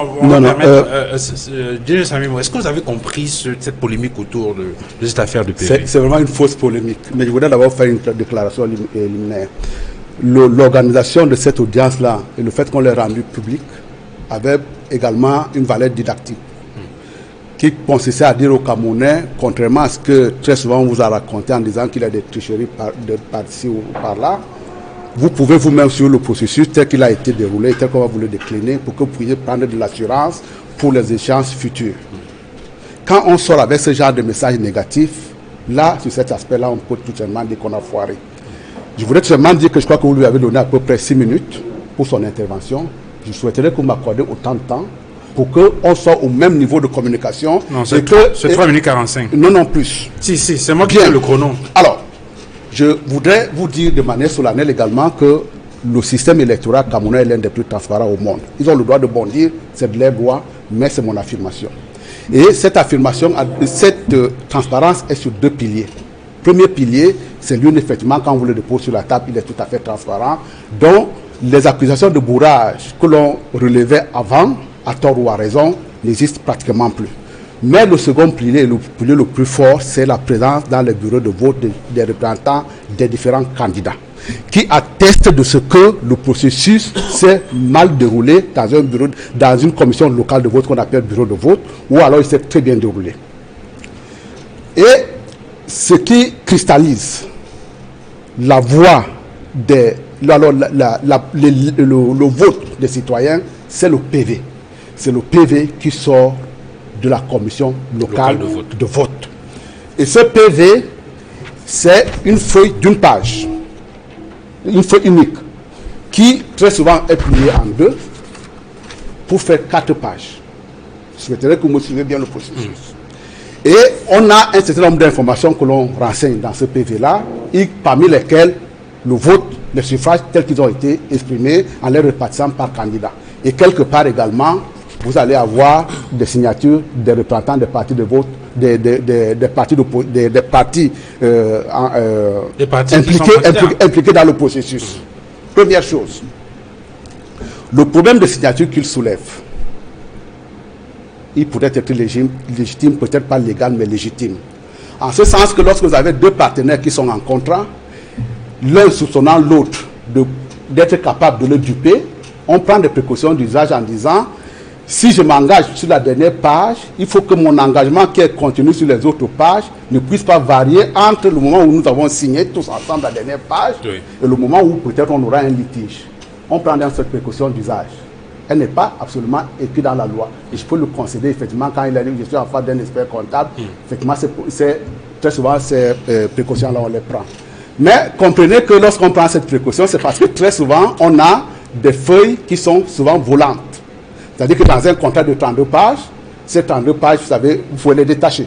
[SPEAKER 1] Est-ce que vous avez compris cette polémique autour de cette affaire de PV?
[SPEAKER 3] C'est vraiment une fausse polémique. Mais je voudrais d'abord faire une déclaration liminaire. L'organisation de cette audience-là et le fait qu'on l'ait rendue publique avait également une valeur didactique qui consistait à dire aux Camerounais, contrairement à ce que très souvent on vous a raconté en disant qu'il y a des tricheries par-ci ou par-là, vous pouvez vous-même suivre le processus tel qu'il a été déroulé, tel qu'on va vous le décliner, pour que vous puissiez prendre de l'assurance pour les échéances futures. Quand on sort avec ce genre de messages négatifs, là, sur cet aspect-là, on peut tout simplement dire qu'on a foiré. Je voudrais tout simplement dire que je crois que vous lui avez donné à peu près 6 minutes pour son intervention. Je souhaiterais que vous m'accordez autant de temps pour qu'on soit au même niveau de communication.
[SPEAKER 1] Non, c'est 3 minutes 45.
[SPEAKER 3] Non, plus.
[SPEAKER 1] Si, c'est moi qui ai le chrono.
[SPEAKER 3] Alors, je voudrais vous dire de manière solennelle également que le système électoral camerounais est l'un des plus transparents au monde. Ils ont le droit de bondir, c'est de leur droit, mais c'est mon affirmation. Et cette affirmation, cette transparence est sur 2 piliers. Premier pilier, c'est lui, effectivement, quand on vous le dépose sur la table, il est tout à fait transparent. Donc, les accusations de bourrage que l'on relevait avant, à tort ou à raison, n'existent pratiquement plus. Mais le second pilier, le pilier le plus fort, c'est la présence dans les bureaux de vote des représentants des différents candidats, qui attestent de ce que le processus s'est mal déroulé dans une commission locale de vote qu'on appelle bureau de vote, ou alors il s'est très bien déroulé. Et ce qui cristallise la voix le vote des citoyens, c'est le PV. C'est le PV qui sort de la commission locale de vote. Et ce PV, c'est une feuille d'une page, une feuille unique, qui très souvent est pliée en 2 pour faire 4 pages. Je souhaiterais que vous me suivez bien le processus. Et on a un certain nombre d'informations que l'on renseigne dans ce PV-là, parmi lesquelles le vote, les suffrages tels qu'ils ont été exprimés en les répartissant par candidat. Et quelque part également, vous allez avoir des signatures des représentants des partis de vote, des partis impliqués dans le processus. Première chose, le problème de signature qu'il soulève, il pourrait être légitime, peut-être pas légal, mais légitime. En ce sens que lorsque vous avez 2 partenaires qui sont en contrat, l'un soupçonnant l'autre d'être capable de le duper, on prend des précautions d'usage en disant, si je m'engage sur la dernière page, il faut que mon engagement qui est contenu sur les autres pages ne puisse pas varier entre le moment où nous avons signé tous ensemble la dernière page et le moment où peut-être on aura un litige. On prend dans cette précaution d'usage. Elle n'est pas absolument écrite dans la loi. Et je peux le concéder, effectivement, quand il arrive, je suis en face d'un expert comptable, effectivement, très souvent, ces précautions-là, on les prend. Mais comprenez que lorsqu'on prend cette précaution, c'est parce que très souvent, on a des feuilles qui sont souvent volantes. C'est-à-dire que dans un contrat de 32 pages, ces 32 pages, vous savez, vous pouvez les détacher.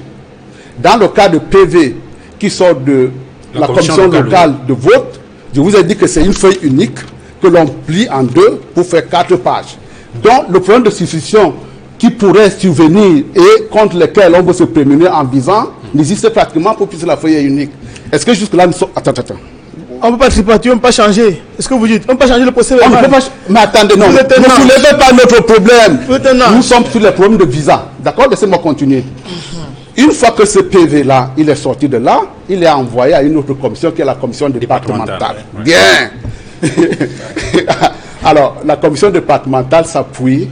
[SPEAKER 3] Dans le cas de PV qui sort de la commission locale de vote, je vous ai dit que c'est une feuille unique que l'on plie en 2 pour faire 4 pages. Donc, le problème de substitution qui pourrait survenir et contre lequel on veut se prémunir en disant n'existe pratiquement pas puisque la feuille est unique. Est-ce que jusque-là, nous sommes... Attends.
[SPEAKER 4] On ne peut pas tripoter, on ne peut pas changer. Est-ce que vous dites? On ne peut pas changer le procès verbal.
[SPEAKER 3] Mais attendez, non. Ne soulevez pas notre problème. Nous sommes sur les problèmes de visa. D'accord? Laissez-moi continuer. Une fois que ce PV-là, il est sorti de là, il est envoyé à une autre commission qui est la commission départementale. Ouais. Bien. Alors, la commission départementale s'appuie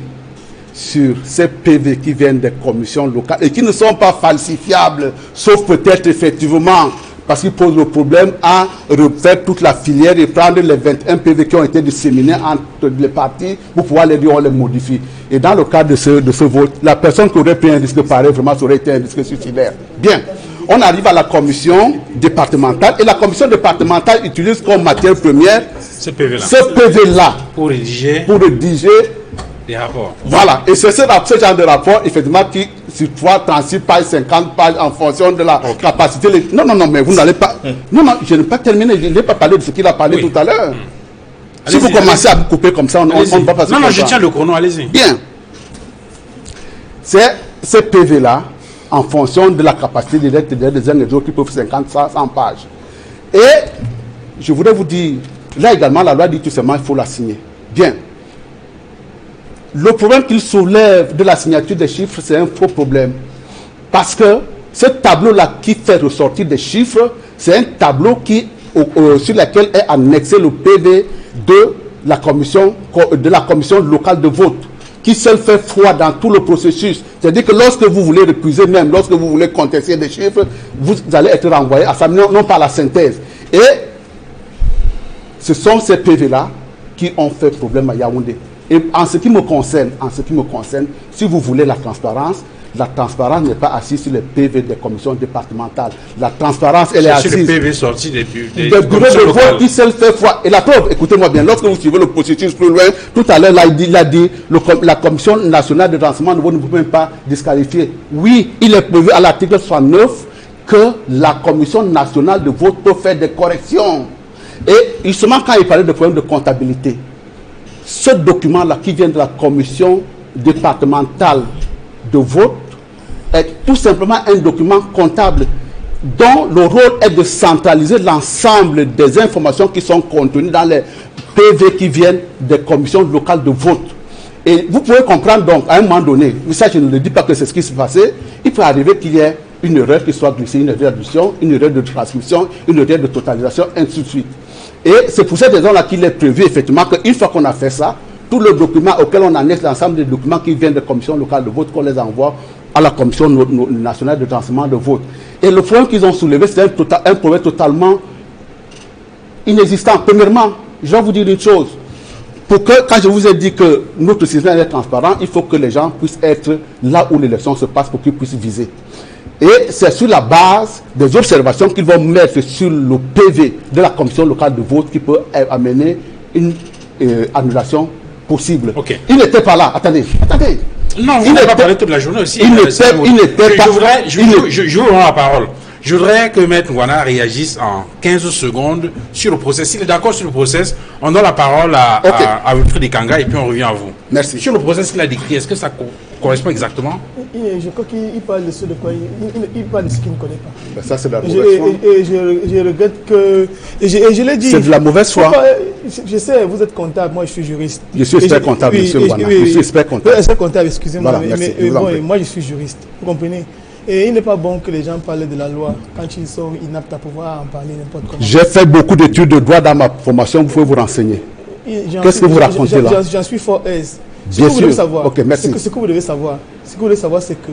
[SPEAKER 3] sur ces PV qui viennent des commissions locales et qui ne sont pas falsifiables, sauf peut-être effectivement parce qu'ils posent le problème à refaire toute la filière et prendre les 21 PV qui ont été disséminés entre les partis pour pouvoir les dire on les modifie. Et dans le cadre de ce vote, la personne qui aurait pris un risque pareil, vraiment, ça aurait été un risque suicidaire. Bien. On arrive à la commission départementale et la commission départementale utilise comme matière première ce PV-là
[SPEAKER 1] pour rédiger des rapports.
[SPEAKER 3] Voilà. Et c'est ce genre de rapport, effectivement, qui sur 3, 36 pages, 50 pages, en fonction de la capacité. Non, mais vous n'allez pas... Non, je n'ai pas terminé. Je n'ai pas parlé de ce qu'il a parlé tout à l'heure. Si vous commencez à vous couper comme ça, on ne va pas se...
[SPEAKER 1] Non, je tiens le chrono, allez-y.
[SPEAKER 3] Bien. C'est ce PV-là, en fonction de la capacité directe des uns et des autres qui peuvent faire 50, 100 pages. Et je voudrais vous dire, là également, la loi dit tout simplement qu'il faut la signer. Bien. le problème qu'il soulève de la signature des chiffres, c'est un faux problème. Parce que ce tableau-là qui fait ressortir des chiffres, c'est un tableau sur lequel est annexé le PV de la commission locale de vote, qui seul fait foi dans tout le processus. C'est-à-dire que lorsque vous voulez récuser, même lorsque vous voulez contester des chiffres, vous allez être renvoyé à ça, non pas la synthèse. Et ce sont ces PV-là qui ont fait problème à Yaoundé. Et en ce qui me concerne, si vous voulez la transparence n'est pas assise sur les PV des commissions départementales. La transparence, elle est assise
[SPEAKER 1] sur le PV sorti des bureaux
[SPEAKER 3] de vote qui seul fait foi. Et la preuve, écoutez-moi bien, lorsque vous suivez le processus plus loin, tout à l'heure, il a dit la Commission nationale de renseignement ne peut même pas disqualifier. Oui, il est prévu à l'article 69 que la Commission nationale de vote peut faire des corrections. Et justement, quand il parlait de problème de comptabilité, ce document-là qui vient de la Commission départementale de vote est tout simplement un document comptable dont le rôle est de centraliser l'ensemble des informations qui sont contenues dans les PV qui viennent des commissions locales de vote. Et vous pouvez comprendre donc, à un moment donné, mais ça je ne le dis pas que c'est ce qui s'est passé, il peut arriver qu'il y ait une erreur qui soit glissée, une erreur d'addition, une erreur de transmission, une erreur de totalisation, ainsi de suite. Et c'est pour cette raison-là qu'il est prévu effectivement qu'une fois qu'on a fait ça, tous les documents auxquels on annexe l'ensemble des documents qui viennent des commissions locales de vote, qu'on les envoie à la Commission nationale de renseignement de vote. Et le problème qu'ils ont soulevé, c'est un problème totalement inexistant. Premièrement, je vais vous dire une chose. Quand je vous ai dit que notre système est transparent, il faut que les gens puissent être là où l'élection se passe pour qu'ils puissent viser. Et c'est sur la base des observations qu'ils vont mettre sur le PV de la commission locale de vote qui peut amener une annulation possible.
[SPEAKER 1] Okay.
[SPEAKER 3] Il n'était pas là. Attendez.
[SPEAKER 1] Non, vous n'avez pas parlé toute la journée aussi.
[SPEAKER 3] Il n'était pas.
[SPEAKER 1] Je vous rends la parole. Je voudrais que Maître Ngouana réagisse en 15 secondes sur le process. S'il est d'accord sur le process, on donne la parole à Wilfried Kanga et puis on revient à vous.
[SPEAKER 3] Merci.
[SPEAKER 1] Sur le process qu'il a décrit, est-ce que ça correspond exactement?
[SPEAKER 4] Je crois qu'il parle de ce de quoi il parle de ce qu'il ne connaît pas.
[SPEAKER 3] Ben ça, c'est de la mauvaise foi.
[SPEAKER 4] Et je regrette que... Et je l'ai dit...
[SPEAKER 3] C'est de la mauvaise foi.
[SPEAKER 4] Je sais, vous êtes comptable, moi je suis juriste.
[SPEAKER 3] Je suis expert comptable, monsieur Ngouana. Je suis expert comptable.
[SPEAKER 4] Expert comptable, excusez-moi.
[SPEAKER 3] Voilà, merci.
[SPEAKER 4] Mais moi je suis juriste, vous comprenez? Et il n'est pas bon que les gens parlent de la loi quand ils sont inaptes à pouvoir en parler n'importe comment.
[SPEAKER 3] J'ai fait beaucoup d'études de droit dans ma formation, vous pouvez vous renseigner. Qu'est-ce que vous racontez là?
[SPEAKER 4] J'en suis fort aise.
[SPEAKER 3] Bien sûr.
[SPEAKER 4] Okay, merci. Ce que vous devez savoir, c'est que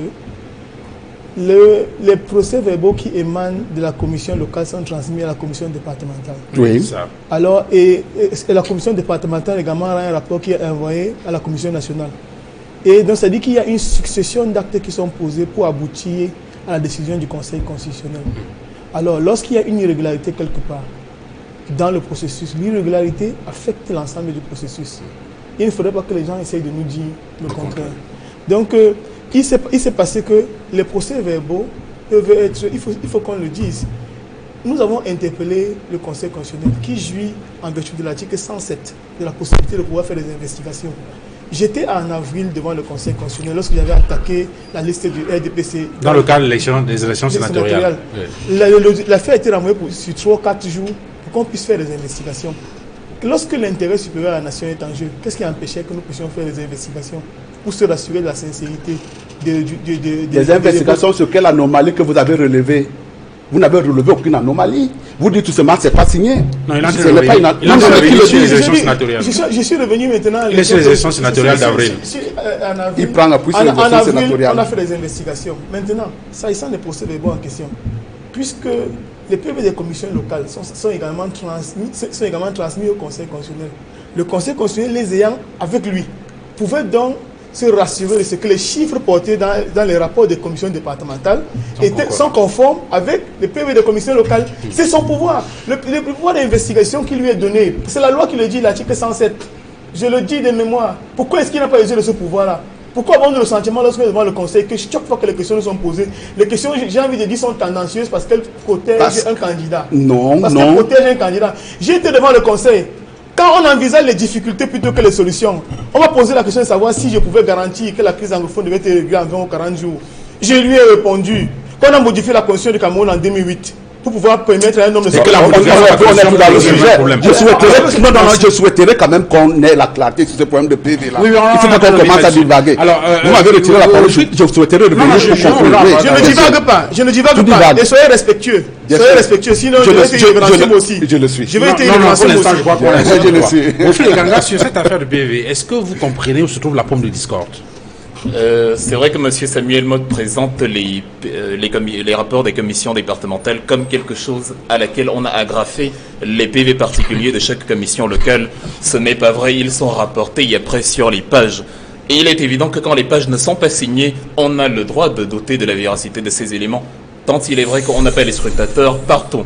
[SPEAKER 4] les procès-verbaux qui émanent de la commission locale sont transmis à la commission départementale.
[SPEAKER 3] Oui.
[SPEAKER 4] Alors, et la commission départementale également a un rapport qui est envoyé à la commission nationale. Et donc, ça dit qu'il y a une succession d'actes qui sont posés pour aboutir à la décision du Conseil constitutionnel. Alors, lorsqu'il y a une irrégularité quelque part dans le processus, l'irrégularité affecte l'ensemble du processus. Il ne faudrait pas que les gens essayent de nous dire le contraire. Donc, il s'est passé que les procès-verbaux peuvent être... Il faut qu'on le dise. Nous avons interpellé le Conseil constitutionnel qui jouit en vertu de l'article 107 de la possibilité de pouvoir faire des investigations. J'étais en avril devant le Conseil constitutionnel lorsque j'avais attaqué la liste du RDPC.
[SPEAKER 1] Dans le cadre des élections sénatoriales.
[SPEAKER 4] L'affaire a été renvoyée sur 3 ou 4 jours pour qu'on puisse faire des investigations. Lorsque l'intérêt supérieur à la nation est en jeu, qu'est-ce qui empêchait que nous puissions faire des investigations pour se rassurer de la sincérité
[SPEAKER 3] des investigations sur quelle anomalie que vous avez relevée? Vous n'avez relevé aucune anomalie. Vous dites tout simplement que ce n'est pas signé.
[SPEAKER 1] Non, il a revenu sur les élections sénatoriales.
[SPEAKER 4] Je suis revenu maintenant.
[SPEAKER 1] Il est sur les élections sénatoriales d'avril.
[SPEAKER 3] Il prend appui sur les élections sénatoriales.
[SPEAKER 4] On a fait des investigations. Maintenant, s'agissant des procès-verbaux en question, puisque les PV des commissions locales sont également transmis au Conseil constitutionnel. Le Conseil constitutionnel, les ayant avec lui, pouvait donc se rassurer de ce que les chiffres portés dans les rapports des commissions départementales sont conformes avec les PV des commissions locales. C'est son pouvoir. Le pouvoir d'investigation qui lui est donné, c'est la loi qui le dit, l'article 107. Je le dis de mémoire. Pourquoi est-ce qu'il n'a pas usé de ce pouvoir-là? Pourquoi avons-nous le sentiment, lorsque nous devant le Conseil, que chaque fois que les questions nous sont posées, les questions, j'ai envie de dire, sont tendancieuses parce qu'elles protègent un candidat. Parce qu'elles protègent un candidat. J'ai été devant le Conseil. Quand on envisage les difficultés plutôt que les solutions, on m'a posé la question de savoir si je pouvais garantir que la crise anglophone devait être réglée en 20 ou 40 jours. Je lui ai répondu qu'on a modifié la Constitution du Cameroun en 2008. pour pouvoir permettre à un homme de
[SPEAKER 3] On est dans le sujet. Je souhaiterais quand même qu'on ait la clarté sur ce problème de PV là.
[SPEAKER 1] Oui,
[SPEAKER 3] il faut pas qu'on commence à divaguer. Vous m'avez retiré la parole, je souhaiterais revenir pour conclure.
[SPEAKER 4] Je ne divague pas. Et soyez respectueux. Soyez respectueux, sinon je vais être irrévérencieux moi aussi.
[SPEAKER 3] Je le suis.
[SPEAKER 4] Je vais être irrévérencieux moi aussi.
[SPEAKER 1] Je le suis. Monsieur Ekanga, sur cette affaire de PV, est-ce que vous comprenez où se trouve la pomme de discorde?
[SPEAKER 2] C'est vrai que M. Samuel Motte présente les rapports des commissions départementales comme quelque chose à laquelle on a agrafé les PV particuliers de chaque commission locale. Ce n'est pas vrai, ils sont rapportés après sur les pages. Et il est évident que quand les pages ne sont pas signées, on a le droit de douter de la véracité de ces éléments, tant il est vrai qu'on n'a pas les scrutateurs partout.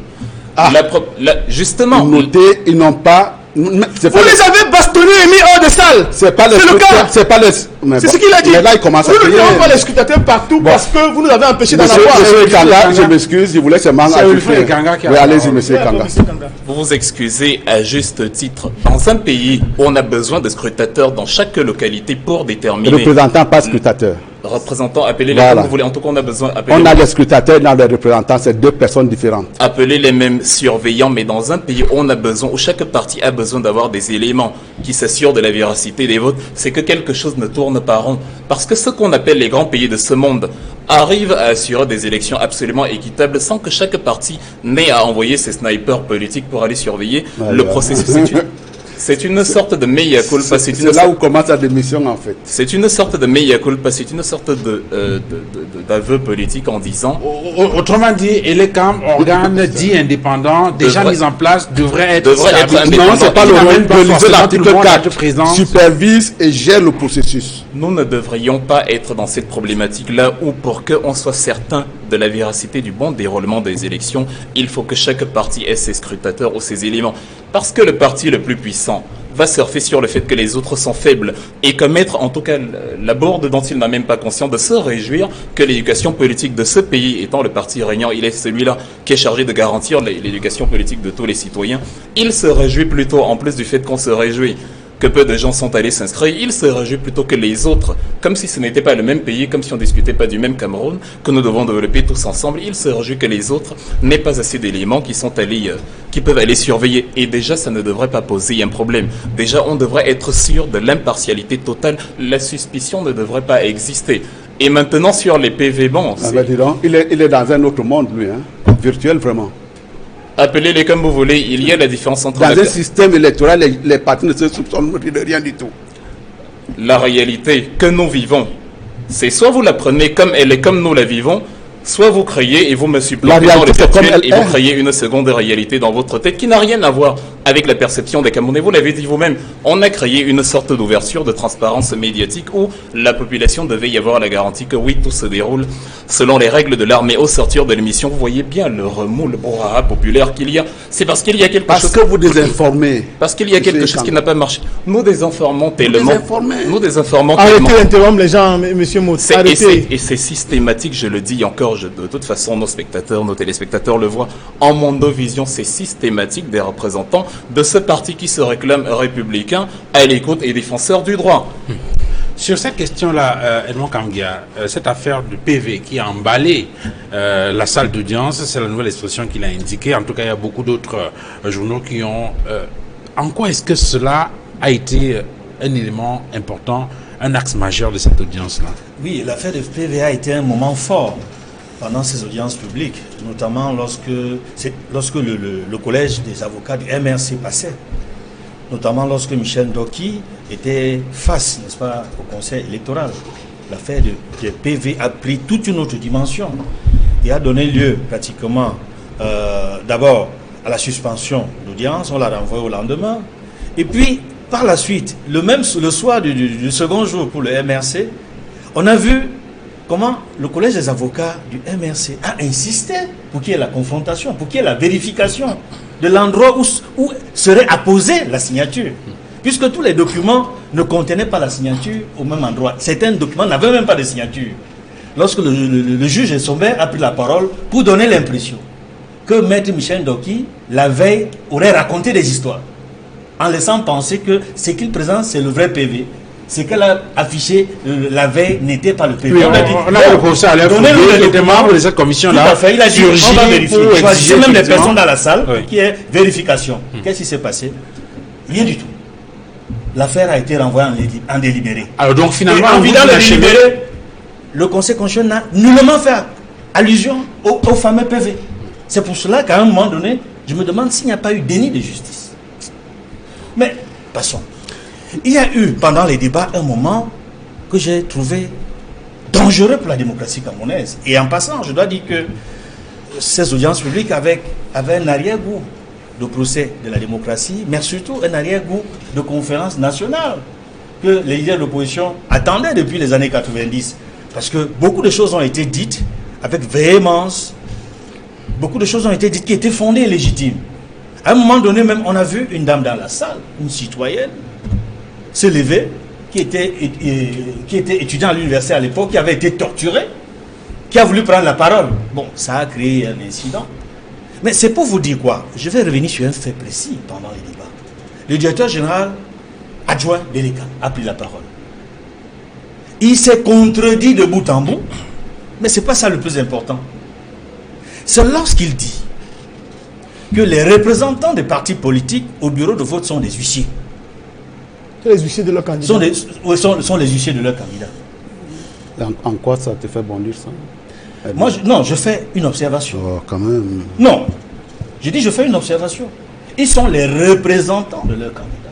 [SPEAKER 2] Justement...
[SPEAKER 3] Notez, ils n'ont pas...
[SPEAKER 4] Vous les avez bastonnés et mis hors de salle.
[SPEAKER 3] C'est pas le cas.
[SPEAKER 4] C'est ce qu'il a dit.
[SPEAKER 3] Mais là, il commence à
[SPEAKER 4] crier. Nous ne pas les scrutateurs partout parce que vous nous avez empêché d'en avoir.
[SPEAKER 3] Monsieur Ekanga, je m'excuse, je voulais seulement ajouter. Oui, allez-y, monsieur Ekanga.
[SPEAKER 2] Vous vous excusez à juste titre. Dans un pays, on a besoin de scrutateurs dans chaque localité pour déterminer...
[SPEAKER 3] Représentant, pas scrutateur.
[SPEAKER 2] Représentants, appelez-les comme vous voulez. En tout cas, on a besoin...
[SPEAKER 3] On a les scrutateurs dans les représentants, c'est deux personnes différentes.
[SPEAKER 2] Appelez les mêmes surveillants, mais dans un pays, on a besoin, où chaque parti a besoin d'avoir des éléments qui s'assurent de la véracité des votes, c'est que quelque chose ne tourne pas rond. Parce que ce qu'on appelle les grands pays de ce monde arrivent à assurer des élections absolument équitables sans que chaque parti n'ait à envoyer ses snipers politiques pour aller surveiller le processus. C'est une sorte de mea culpa. C'est
[SPEAKER 3] là où commence la démission, en fait.
[SPEAKER 2] C'est une sorte de mea culpa, c'est une sorte d'aveu politique en disant...
[SPEAKER 1] Autrement dit, Elecam, organe dit indépendant, déjà mis en place, devrait être
[SPEAKER 3] indépendant. Non, c'est pas le rôle de liser l'article 4. Supervise et gère le processus.
[SPEAKER 2] Nous ne devrions pas être dans cette problématique-là où, pour qu'on soit certain de la véracité du bon déroulement des élections, il faut que chaque parti ait ses scrutateurs ou ses éléments. Parce que le parti le plus puissant va surfer sur le fait que les autres sont faibles et commettre en tout cas la bourde dont il n'a même pas conscience, de se réjouir que l'éducation politique de ce pays, étant le parti régnant, il est celui-là qui est chargé de garantir l'éducation politique de tous les citoyens. Il se réjouit plutôt, en plus du fait qu'on se réjouit que peu de gens sont allés s'inscrire, il se réjouit plutôt que les autres, comme si ce n'était pas le même pays, comme si on ne discutait pas du même Cameroun, que nous devons développer tous ensemble. Il se réjouit que les autres n'aient pas assez d'éléments qui peuvent aller surveiller. Et déjà, ça ne devrait pas poser un problème. Déjà, on devrait être sûr de l'impartialité totale. La suspicion ne devrait pas exister. Et maintenant, sur les PV, bon...
[SPEAKER 3] il est dans un autre monde, lui, hein, virtuel, vraiment.
[SPEAKER 2] Appelez-les comme vous voulez, il y a la différence entre...
[SPEAKER 3] Dans un système électoral, les partis ne se soupçonnent de rien du tout.
[SPEAKER 2] La réalité que nous vivons, c'est soit vous la prenez comme elle est, comme nous la vivons, soit vous créez et vous me supplantez dans le virtuel et vous créez une seconde réalité dans votre tête qui n'a rien à voir avec la perception des Camerounais. Vous l'avez dit vous-même, on a créé une sorte d'ouverture, de transparence médiatique où la population devait y avoir la garantie que oui, tout se déroule selon les règles de l'art. Mais au sortir de l'émission, vous voyez bien le remous, le brouhaha populaire qu'il y a. C'est parce qu'il y a quelque chose...
[SPEAKER 3] Parce que vous désinformez.
[SPEAKER 2] Parce qu'il y a quelque chose qui n'a pas marché. Nous désinformons tellement. Nous désinformons tellement.
[SPEAKER 4] Arrêtez d'interrompre les gens, monsieur Mout.
[SPEAKER 2] Et c'est systématique, je le dis encore, de toute façon, nos spectateurs, nos téléspectateurs le voient. En Mondovision, c'est systématique des représentants de ce parti qui se réclame républicain, à l'écoute et défenseur du droit.
[SPEAKER 1] Sur cette question-là, Edmond Kangia, cette affaire de PV qui a emballé la salle d'audience, c'est la nouvelle expression qu'il a indiquée. En tout cas, il y a beaucoup d'autres journaux qui ont... en quoi est-ce que cela a été un élément important, un axe majeur de cette audience-là?
[SPEAKER 5] Oui, l'affaire de PV a été un moment fort pendant ces audiences publiques, notamment lorsque le collège des avocats du MRC passait, notamment lorsque Michel Ndoki était face, n'est-ce pas, au conseil électoral. L'affaire de PV a pris toute une autre dimension et a donné lieu pratiquement d'abord à la suspension d'audience, on l'a renvoyé au lendemain, et puis par la suite, le soir du second jour pour le MRC, on a vu comment le collège des avocats du MRC a insisté pour qu'il y ait la confrontation, pour qu'il y ait la vérification de l'endroit où serait apposée la signature. Puisque tous les documents ne contenaient pas la signature au même endroit. Certains documents n'avaient même pas de signature. Lorsque le juge Somber a pris la parole pour donner l'impression que Maître Michel Ndoki, la veille, aurait raconté des histoires, en laissant penser que ce qu'il présente, c'est le vrai PV. ce qu'elle a affiché la veille n'était pas le PV.
[SPEAKER 1] Oui, on a le professeur Alain Foubé, qui était membre de cette commission-là.
[SPEAKER 5] Tout à fait, il a dit, on va vérifier. Choisissez même les personnes dans la salle qui est vérification. Qu'est-ce qui s'est passé? Rien du tout. L'affaire a été renvoyée en délibéré.
[SPEAKER 1] Alors donc finalement,
[SPEAKER 5] en vidant le délibéré, le Conseil constitutionnel n'a nullement fait allusion au fameux PV. C'est pour cela qu'à un moment donné, je me demande s'il n'y a pas eu déni de justice. Mais, passons. Il y a eu, pendant les débats, un moment que j'ai trouvé dangereux pour la démocratie camerounaise. Et en passant, je dois dire que ces audiences publiques avaient un arrière-goût de procès de la démocratie, mais surtout un arrière-goût de conférence nationale que les leaders de l'opposition attendaient depuis les années 90. Parce que beaucoup de choses ont été dites avec véhémence. Beaucoup de choses ont été dites qui étaient fondées et légitimes. À un moment donné, même, on a vu une dame dans la salle, une citoyenne, se lever, qui était étudiant à l'université à l'époque, qui avait été torturée, qui a voulu prendre la parole. Bon, ça a créé un incident. Mais c'est pour vous dire quoi? Je vais revenir sur un fait précis pendant les débats. Le directeur général adjoint Beleka a pris la parole. Il s'est contredit de bout en bout, mais ce n'est pas ça le plus important. C'est lorsqu'il dit que les représentants des partis politiques au bureau de vote sont des huissiers.
[SPEAKER 4] C'est les huissiers de leur candidat.
[SPEAKER 5] Sont les huissiers de leur candidat.
[SPEAKER 3] En quoi ça te fait bondir ça?
[SPEAKER 5] Moi, je fais une observation.
[SPEAKER 3] Oh, quand même.
[SPEAKER 5] Non, je dis je fais une observation. Ils sont les représentants de leur candidat.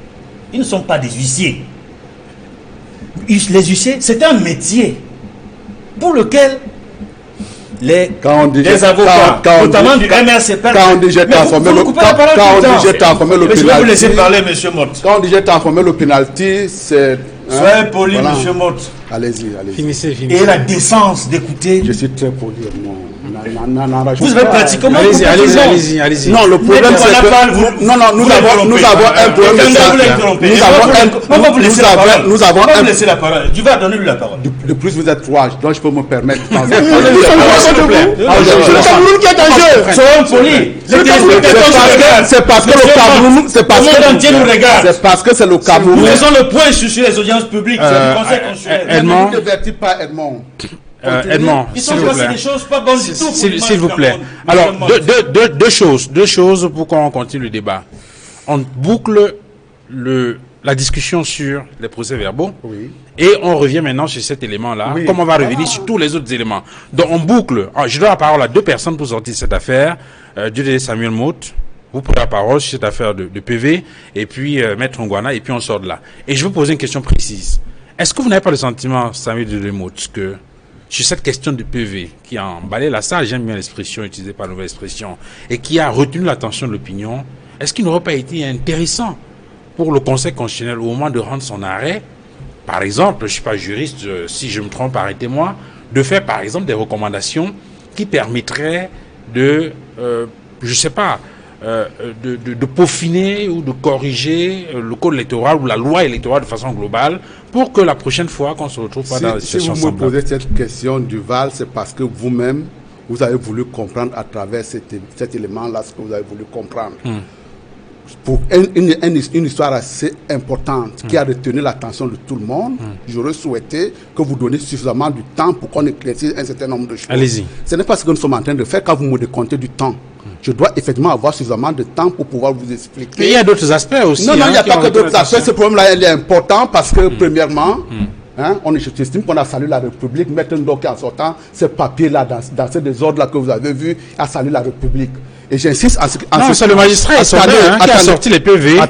[SPEAKER 5] Ils ne sont pas des huissiers. Les huissiers, c'est un métier pour lequel les avocats, notamment du MRCP,
[SPEAKER 3] quand on dit j'ai transformé le penalty,
[SPEAKER 5] je vais vous laisser parler, monsieur Mott.
[SPEAKER 3] Quand on dit j'ai transformé le penalty, c'est...
[SPEAKER 5] Soyez poli, voilà. Monsieur Mott.
[SPEAKER 3] Allez-y.
[SPEAKER 1] Finissez.
[SPEAKER 5] Et la décence d'écouter.
[SPEAKER 3] Je suis très poli, moi.
[SPEAKER 5] Vous avez pratiquement...
[SPEAKER 1] Allez-y.
[SPEAKER 3] Non, le problème c'est que... Non, nous avons un problème de... Nous avons un...
[SPEAKER 5] laisser la parole. Tu vas donner lui la parole.
[SPEAKER 3] De plus, vous êtes trois, donc je peux me permettre...
[SPEAKER 4] C'est le Cameroun qui est en jeu.
[SPEAKER 5] Soyons polis.
[SPEAKER 3] C'est parce que le Cameroun... C'est parce que c'est le Cameroun...
[SPEAKER 5] Nous faisons le point sur les audiences publiques. C'est le Conseil constitutionnel.
[SPEAKER 3] Edmond, ne divertis pas Edmond.
[SPEAKER 1] Edmond,
[SPEAKER 5] ils sont passés des choses pas bonnes du tout.
[SPEAKER 1] S'il vous plaît. Alors, deux choses pour qu'on continue le débat. On boucle la discussion sur les procès-verbaux.
[SPEAKER 3] Oui.
[SPEAKER 1] Et on revient maintenant sur cet élément-là. Oui. Comme on va revenir sur tous les autres éléments. Donc, on boucle. Je donne la parole à deux personnes pour sortir cette affaire. Dieu Samuel Mott, vous prenez la parole sur cette affaire de PV. Et puis, Maître Ngwana, et puis on sort de là. Et je veux poser une question précise. Est-ce que vous n'avez pas le sentiment, Samuel Dieu Mott, que sur cette question du PV, qui a emballé la salle, j'aime bien l'expression utilisée par la nouvelle expression, et qui a retenu l'attention de l'opinion, est-ce qu'il n'aurait pas été intéressant pour le Conseil constitutionnel au moment de rendre son arrêt, par exemple, je ne suis pas juriste, si je me trompe, arrêtez-moi, de faire par exemple des recommandations qui permettraient de, je ne sais pas, de peaufiner ou de corriger le code électoral ou la loi électorale de façon globale pour que la prochaine fois qu'on se retrouve pas dans la situation
[SPEAKER 3] semblable. Si vous me posez cette question, Duval, c'est parce que vous-même, vous avez voulu comprendre à travers cet élément-là ce que vous avez voulu comprendre. Pour une histoire assez importante qui a retenu l'attention de tout le monde, j'aurais souhaité que vous donniez suffisamment de temps pour qu'on éclaircisse un certain nombre de choses.
[SPEAKER 1] Allez-y.
[SPEAKER 3] Ce n'est pas ce que nous sommes en train de faire quand vous me décomptez du temps. Je dois effectivement avoir suffisamment de temps pour pouvoir vous expliquer.
[SPEAKER 1] Mais il y a d'autres aspects aussi.
[SPEAKER 3] Non, il n'y a pas que d'autres aspects. Ce problème-là, il est important parce que, premièrement, j'estime qu'on a salué la République. Maintenant, donc, en sortant, ce papier-là, dans ce désordre-là que vous avez vu, a salué la République. Et j'insiste en ce
[SPEAKER 1] non, c'est le magistrat qui a sorti les PV,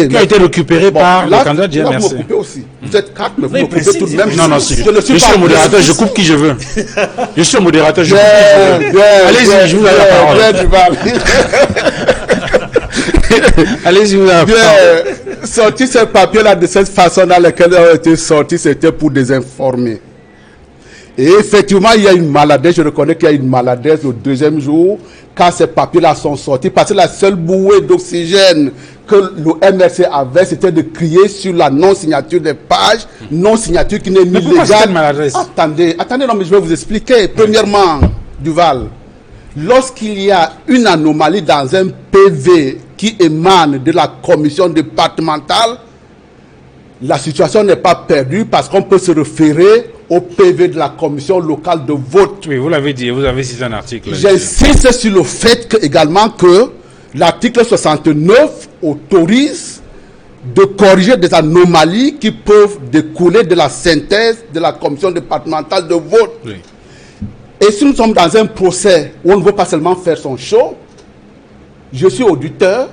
[SPEAKER 1] qui a été récupéré par le candidat de GMRC.
[SPEAKER 3] Vous me coupez aussi. Vous êtes quatre, mais vous me coupez tout de même.
[SPEAKER 1] Non, je suis le modérateur, je coupe qui je veux. Je suis le modérateur, je coupe qui je veux. Allez-y, je vous donne la parole. Allez-y, vous avez la parole.
[SPEAKER 3] Sortir ce papier-là de cette façon dans laquelle ils ont été sortis, c'était pour désinformer. Et effectivement, il y a une maladresse, je reconnais qu'il y a une maladresse au deuxième jour, quand ces papiers-là sont sortis, parce que la seule bouée d'oxygène que le MRC avait, c'était de crier sur la non-signature des pages, non-signature qui n'est ni légale. Attendez, non, mais je vais vous expliquer. Premièrement, Duval, lorsqu'il y a une anomalie dans un PV qui émane de la commission départementale, la situation n'est pas perdue parce qu'on peut se référer au PV de la commission locale de vote.
[SPEAKER 1] Oui, vous l'avez dit, vous avez cité un article.
[SPEAKER 3] J'insiste sur le fait également que l'article 69 autorise de corriger des anomalies qui peuvent découler de la synthèse de la commission départementale de vote.
[SPEAKER 1] Oui.
[SPEAKER 3] Et si nous sommes dans un procès où on ne veut pas seulement faire son show, je suis auditeur,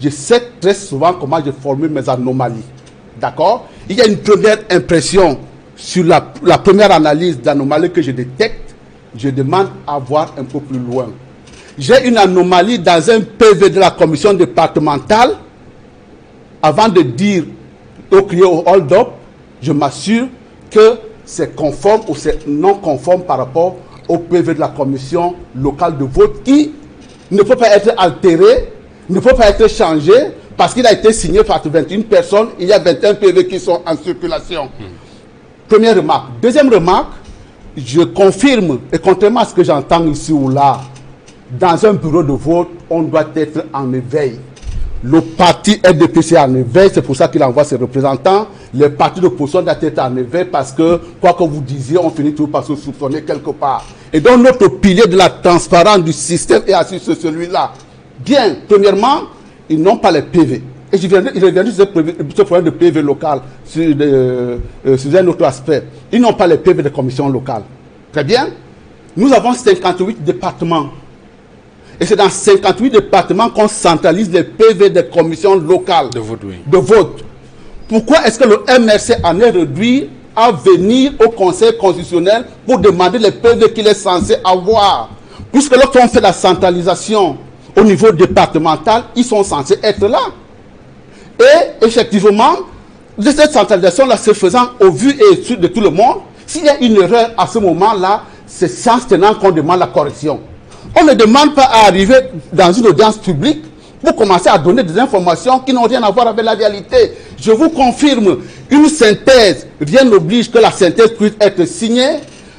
[SPEAKER 3] je sais très souvent comment je formule mes anomalies. D'accord? Il y a une première impression sur la première analyse d'anomalie que je détecte, je demande à voir un peu plus loin. J'ai une anomalie dans un PV de la commission départementale. Avant de dire au client au hold-up, je m'assure que c'est conforme ou c'est non conforme par rapport au PV de la commission locale de vote qui ne peut pas être altéré, ne peut pas être changé parce qu'il a été signé par 21 personnes. Il y a 21 PV qui sont en circulation. Première remarque. Deuxième remarque, je confirme, et contrairement à ce que j'entends ici ou là, dans un bureau de vote, on doit être en éveil. Le parti RDPC est en éveil, c'est pour ça qu'il envoie ses représentants. Les partis d'opposition doivent être en éveil parce que, quoi que vous disiez, on finit toujours par se soupçonner quelque part. Et donc, notre pilier de la transparence du système est assis sur celui-là. Bien, premièrement, ils n'ont pas les PV. Et je reviens sur ce problème de PV local sur un autre aspect. Ils n'ont pas les PV de commission locale. Très bien. Nous avons 58 départements. Et c'est dans 58 départements qu'on centralise les PV des commissions locales
[SPEAKER 1] de vote. Oui.
[SPEAKER 3] De vote. Pourquoi est-ce que le MRC en est réduit à venir au Conseil constitutionnel pour demander les PV qu'il est censé avoir? Puisque lorsqu'on fait la centralisation au niveau départemental, ils sont censés être là. Et effectivement, cette centralisation-là se faisant au vu et su de tout le monde, s'il y a une erreur à ce moment-là, c'est science tenant qu'on demande la correction. On ne demande pas à arriver dans une audience publique pour commencer à donner des informations qui n'ont rien à voir avec la réalité. Je vous confirme, une synthèse, rien n'oblige que la synthèse puisse être signée.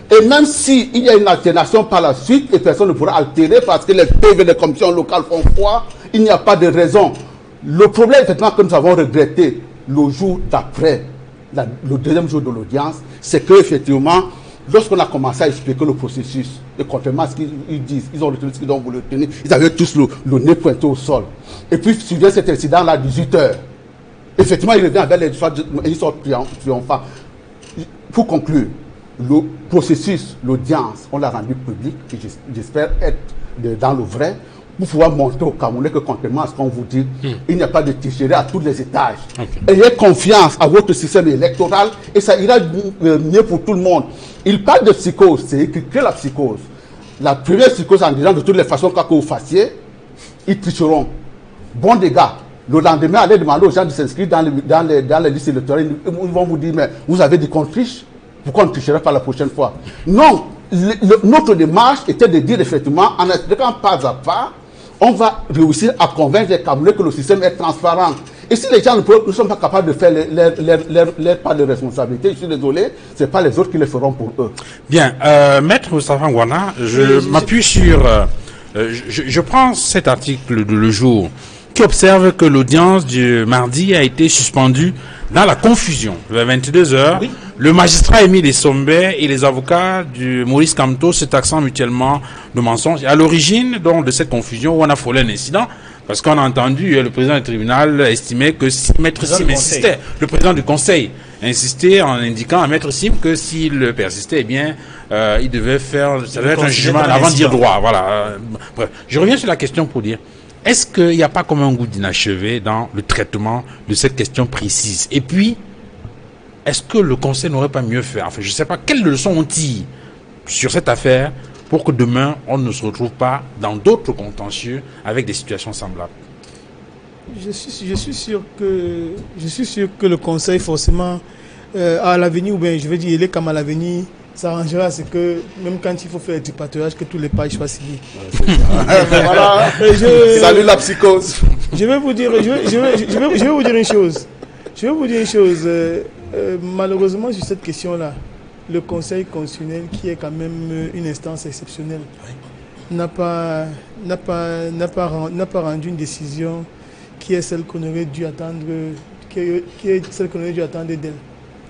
[SPEAKER 3] Et même s'il y a une altération par la suite, et personne ne pourra altérer parce que les PV des commissions locales font foi, il n'y a pas de raison. Le problème, effectivement, que nous avons regretté le jour d'après, le deuxième jour de l'audience, c'est qu'effectivement, lorsqu'on a commencé à expliquer le processus, et contrairement à ce qu'ils disent, ils ont retenu ce qu'ils ont voulu retenir, ils avaient tous le nez pointé au sol. Et puis, suivant cet incident-là, à 18h, effectivement, il revient avec les sortes triomphants. Pour conclure, le processus, l'audience, on l'a rendu public, et j'espère être dans le vrai, pour pouvoir montrer aux Camerounais que contrairement à ce qu'on vous dit, il n'y a pas de tricherie à tous les étages. Okay. Ayez confiance à votre système électoral et ça ira mieux pour tout le monde. Il parle de psychose, c'est écrit que la psychose. La première psychose en disant de toutes les façons, quoi que vous fassiez, ils tricheront. Bon des gars, le lendemain, allez demander aux gens de s'inscrire dans les listes électorales. Ils vont vous dire, mais vous avez dit qu'on triche, pourquoi on ne tricherait pas la prochaine fois? Non, notre démarche était de dire effectivement, en expliquant pas à pas, on va réussir à convaincre les Camerounais que le système est transparent. Et si les gens ne sont pas capables de faire leur part de responsabilité, je suis désolé, ce n'est pas les autres qui le feront pour eux.
[SPEAKER 1] Bien, Maître Moustapha Ngouana, je m'appuie sur... je prends cet article de Le Jour qui observe que l'audience du mardi a été suspendue dans la confusion. Vers 22h, oui. Le magistrat Émile Sombet et les avocats du Maurice Kamto se taxant mutuellement de mensonges. À l'origine donc de cette confusion, on a frôlé un incident parce qu'on a entendu le président du tribunal estimer que si Maître Sim insistait, le président du conseil insistait en indiquant à Maître Sim que s'il persistait, eh bien, il devait faire, ça devait être un jugement avant de dire droit. Voilà. Bref, je reviens sur la question pour dire, est-ce qu'il n'y a pas comme un goût d'inachevé dans le traitement de cette question précise? Et puis, est-ce que le conseil n'aurait pas mieux fait? Enfin, je ne sais pas quelles leçons on tire sur cette affaire pour que demain, on ne se retrouve pas dans d'autres contentieux avec des situations semblables.
[SPEAKER 4] Je suis sûr que le conseil, forcément, à l'avenir, ou bien je vais dire, il est comme à l'avenir, s'arrangera, c'est que même quand il faut faire du pâturage, que tous les pages soient signées.
[SPEAKER 3] Voilà. Salut la psychose.
[SPEAKER 4] Je vais vous dire une chose. Malheureusement, sur cette question-là, le Conseil constitutionnel, qui est quand même une instance exceptionnelle, n'a pas rendu une décision qui est celle qu'on aurait dû attendre, qui est celle qu'on aurait dû attendre d'elle.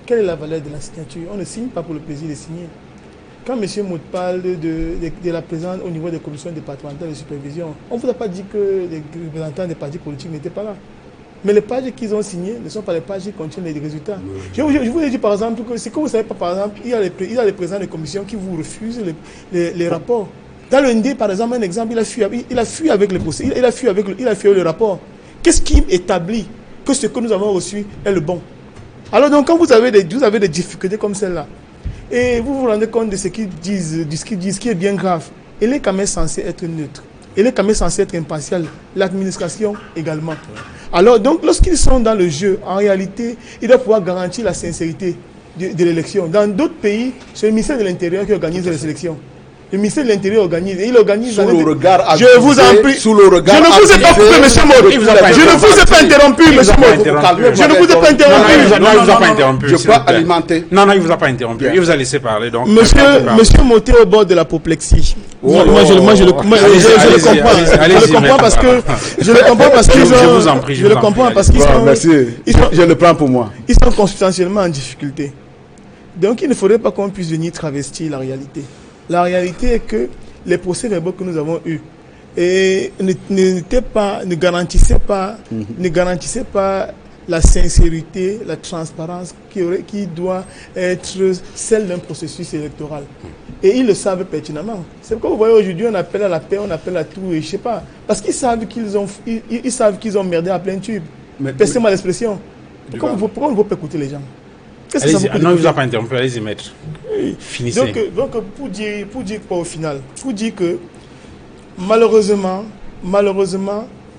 [SPEAKER 4] Quelle est la valeur de la signature? On ne signe pas pour le plaisir de signer. Quand M. Mout parle de la présence au niveau des commissions départementales de supervision, on ne vous a pas dit que les représentants des partis politiques n'étaient pas là. Mais les pages qu'ils ont signées ne sont pas les pages qui contiennent les résultats. Je vous ai dit par exemple que c'est que vous ne savez pas, par exemple, il y a les présidents des commissions qui vous refusent les rapports. Dans le ND, par exemple, un exemple, il a fui avec le procès, il a fui avec le rapport. Qu'est-ce qui établit que ce que nous avons reçu est le bon? Alors donc, quand vous avez des difficultés comme celle-là, et vous vous rendez compte de ce qu'ils disent, qui est bien grave, il est quand même censé être neutre. Il est quand même censé être impartial. L'administration également. Alors donc, lorsqu'ils sont dans le jeu, en réalité, ils doivent pouvoir garantir la sincérité de l'élection. Dans d'autres pays, c'est le ministère de l'Intérieur qui organise les élections. Le ministère de l'Intérieur organise. Et il organise...
[SPEAKER 3] Sous le regard abusé,
[SPEAKER 4] je vous en prie.
[SPEAKER 3] Sous le regard
[SPEAKER 4] je ne vous ai pas coupé, monsieur Maud. Je ne vous ai pas interrompu, monsieur Maud. Je ne vous ai pas interrompu.
[SPEAKER 1] Non, il ne vous a pas interrompu.
[SPEAKER 3] Je crois alimenter.
[SPEAKER 1] Non, il ne vous a pas interrompu. Il vous a laissé parler. Donc,
[SPEAKER 4] monsieur Maud est au bord de l'apoplexie. Moi, je le comprends. Je le comprends parce que... Je le comprends parce qu'ils sont...
[SPEAKER 1] Je vous en prie.
[SPEAKER 4] Je le comprends parce qu'ils sont...
[SPEAKER 3] Merci. Je le prends pour moi.
[SPEAKER 4] Ils sont constitutionnellement en difficulté. Donc, il ne faudrait pas qu'on puisse venir travestir la réalité. La réalité est que les procès-verbaux que nous avons eus ne garantissaient pas la sincérité, la transparence qui doit être celle d'un processus électoral. Et ils le savent pertinemment. C'est pourquoi vous voyez aujourd'hui, on appelle à la paix, on appelle à tout, et je ne sais pas. Parce qu'ils savent qu'ils ont merdé à plein tube. Passez-moi l'expression. Pourquoi on ne veut pas écouter les gens?
[SPEAKER 1] Non, il ne vous a pas interrompu. Allez-y, maître. Finissez.
[SPEAKER 4] Donc pour dire quoi au final? Pour dire que malheureusement,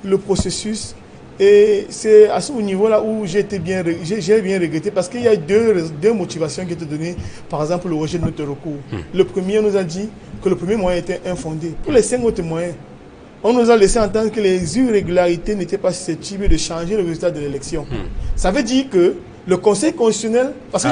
[SPEAKER 4] le processus, et c'est à ce niveau-là où j'ai bien regretté, parce qu'il y a deux motivations qui étaient données, par exemple le rejet de notre recours. Le premier, on nous a dit que le premier moyen était infondé. Pour les 5 autres moyens, on nous a laissé entendre que les irrégularités n'étaient pas susceptibles de changer le résultat de l'élection. Ça veut dire que le Conseil constitutionnel, parce que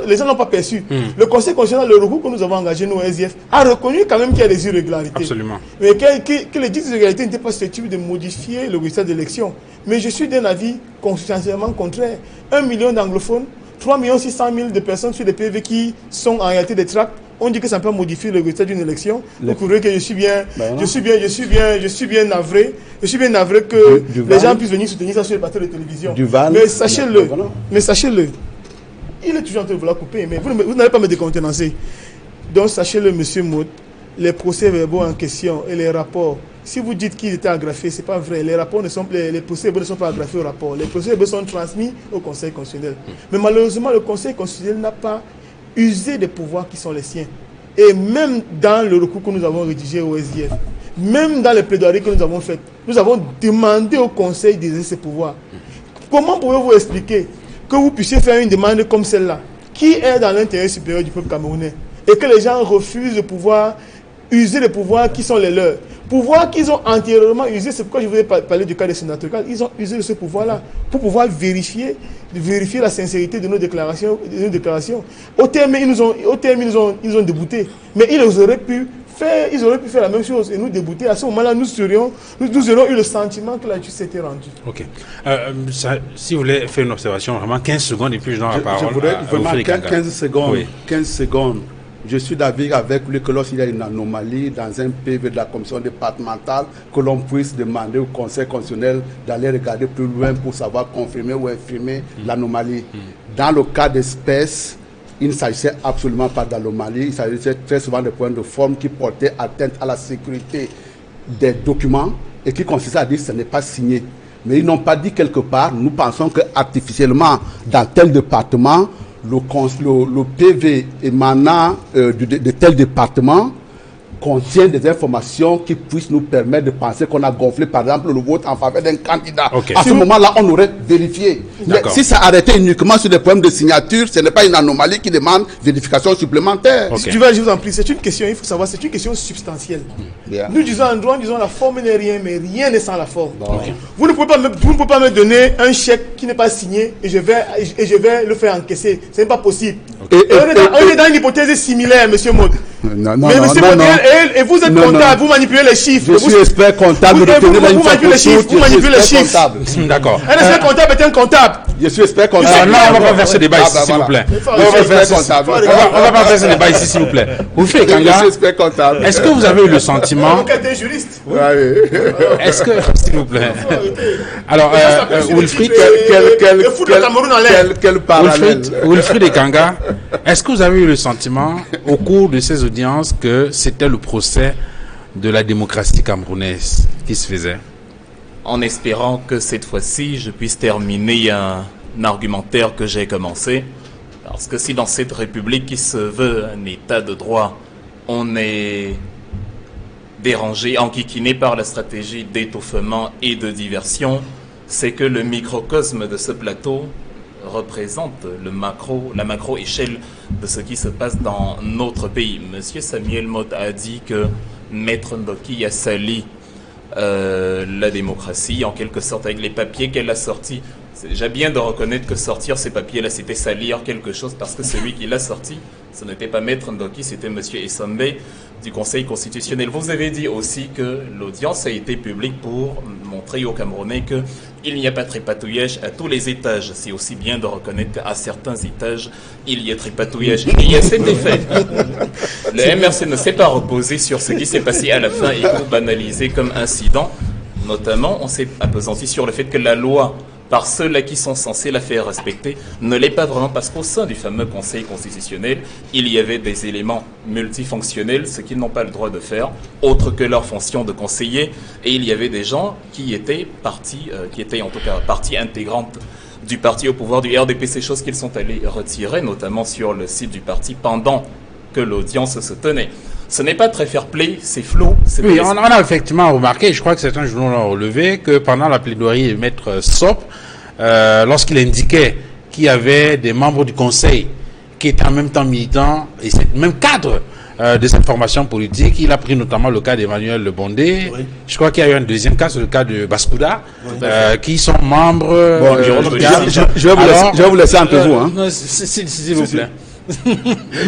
[SPEAKER 4] les gens n'ont pas perçu, le Conseil constitutionnel, le recours que nous avons engagé, nous, SDF, a reconnu quand même qu'il y a des irrégularités.
[SPEAKER 1] Absolument.
[SPEAKER 4] Mais que les dites irrégularités n'étaient pas susceptibles de modifier le résultat de l'élection. Mais je suis d'un avis constitutionnellement contraire. 1 million d'anglophones, 3 600 000 de personnes sur les PV qui sont en réalité des tracts. On dit que ça peut modifier le résultat d'une élection. Vous trouvez que je suis bien navré. Je suis bien navré que les gens puissent venir soutenir ça sur les plateaux de télévision. Mais sachez-le, il est toujours en train de vouloir couper, mais vous n'allez pas me décontenancer. Donc sachez-le, monsieur Maud, les procès-verbaux en question et les rapports, si vous dites qu'ils étaient agrafés, ce n'est pas vrai. Les procès-verbaux ne sont pas agrafés au rapport. Les procès-verbaux sont transmis au Conseil constitutionnel. Mais malheureusement, le Conseil constitutionnel n'a pas usé des pouvoirs qui sont les siens. Et même dans le recours que nous avons rédigé au SDF, même dans les plaidoiries que nous avons faites, nous avons demandé au Conseil d'user ses pouvoirs. Comment pouvez-vous expliquer que vous puissiez faire une demande comme celle-là, qui est dans l'intérêt supérieur du peuple camerounais, et que les gens refusent de pouvoir user les pouvoirs qui sont les leurs? Pouvoirs qu'ils ont antérieurement usés, c'est pourquoi je voulais parler du cas des sénateurs. Ils ont usé de ce pouvoir-là pour pouvoir vérifier la sincérité de nos déclarations. Au terme, ils nous ont déboutés. Mais ils auraient pu faire la même chose et nous débouter. À ce moment-là, nous aurions eu le sentiment que la justice était rendue.
[SPEAKER 1] Ok. Si vous voulez faire une observation, vraiment 15 secondes et puis je donne la parole.
[SPEAKER 3] Je voudrais vraiment 15 secondes. Oui. 15 secondes. Je suis d'avis avec lui que lorsqu'il y a une anomalie dans un PV de la commission départementale, que l'on puisse demander au Conseil constitutionnel d'aller regarder plus loin pour savoir confirmer ou infirmer l'anomalie. Dans le cas d'espèce, il ne s'agissait absolument pas d'anomalie. Il s'agissait très souvent de points de forme qui portaient atteinte à la sécurité des documents et qui consistaient à dire que ce n'est pas signé. Mais ils n'ont pas dit quelque part, nous pensons que artificiellement, dans tel département, le PV émanant de tel département contient des informations qui puissent nous permettre de penser qu'on a gonflé, par exemple, le vote en faveur d'un candidat. Okay. À ce moment-là, on aurait vérifié. Mais si ça arrêtait uniquement sur des problèmes de signature, ce n'est pas une anomalie qui demande vérification supplémentaire.
[SPEAKER 4] Okay. Je vous en prie, c'est une question, il faut savoir, c'est une question substantielle. Yeah. Nous disons en droit, la forme n'est rien, mais rien n'est sans la forme. Okay. Vous ne pouvez pas me donner un chèque qui n'est pas signé et je vais le faire encaisser. Ce n'est pas possible. Okay. On est dans une hypothèse similaire, monsieur Maud. Et vous êtes comptable, vous manipulez les chiffres.
[SPEAKER 3] Je suis expert comptable.
[SPEAKER 4] Vous manipulez les chiffres.
[SPEAKER 1] D'accord.
[SPEAKER 4] Un expert comptable est un comptable.
[SPEAKER 3] Je suis expert comptable.
[SPEAKER 1] Non, on ne va pas faire ce débat ici, s'il vous plaît. On va pas faire ce débat ici, s'il vous plaît. Wilfried Kanga,
[SPEAKER 3] je suis expert comptable.
[SPEAKER 1] est-ce que vous avez eu le sentiment...
[SPEAKER 4] juriste.
[SPEAKER 1] Est-ce que... S'il vous plaît. Alors, Wilfried...
[SPEAKER 3] Quel parallèle.
[SPEAKER 1] Wilfried Kanga, est-ce que vous avez eu le sentiment, au cours de ces audiences, que c'était le procès de la démocratie camerounaise qui se faisait?
[SPEAKER 2] En espérant que cette fois-ci, je puisse terminer un argumentaire que j'ai commencé. Parce que si dans cette République qui se veut un état de droit, on est dérangé, enquiquiné par la stratégie d'étouffement et de diversion, c'est que le microcosme de ce plateau représente la macro-échelle de ce qui se passe dans notre pays. Monsieur Samuel Motte a dit que Maître Ndoki a sali la démocratie, en quelque sorte, avec les papiers qu'elle a sortis. C'est déjà bien de reconnaître que sortir ces papiers-là, c'était salir quelque chose, parce que celui qui l'a sorti, ce n'était pas Maître Ndoki, c'était Monsieur Essombe du Conseil constitutionnel. Vous avez dit aussi que l'audience a été publique pour montrer aux Camerounais qu'il n'y a pas de tripatouillage à tous les étages. C'est aussi bien de reconnaître qu'à certains étages, il y a tripatouillage. Et il y a cet effet. Le MRC ne s'est pas reposé sur ce qui s'est passé à la fin et pour banaliser comme incident. Notamment, on s'est appesanti sur le fait que la loi, par ceux-là qui sont censés la faire respecter, ne l'est pas vraiment, parce qu'au sein du fameux Conseil constitutionnel, il y avait des éléments multifonctionnels, ce qu'ils n'ont pas le droit de faire, autre que leur fonction de conseiller, et il y avait des gens qui étaient en tout cas partie intégrante du parti au pouvoir du RDP, ces choses qu'ils sont allés retirer, notamment sur le site du parti, pendant que l'audience se tenait. Ce n'est pas très fair-play, c'est flou.
[SPEAKER 1] Oui, on a effectivement remarqué, je crois que certains journaux l'ont relevé, que pendant la plaidoirie de Maître Sop, lorsqu'il indiquait qu'il y avait des membres du Conseil qui étaient en même temps militants, et c'est même cadre de cette formation politique, il a pris notamment le cas d'Emmanuel Le Bondé. Oui. Je crois qu'il y a eu un deuxième cas, c'est le cas de Baskouda, qui sont membres...
[SPEAKER 3] Bon, je vais vous laisser entre vous. Hein.
[SPEAKER 1] S'il vous plaît.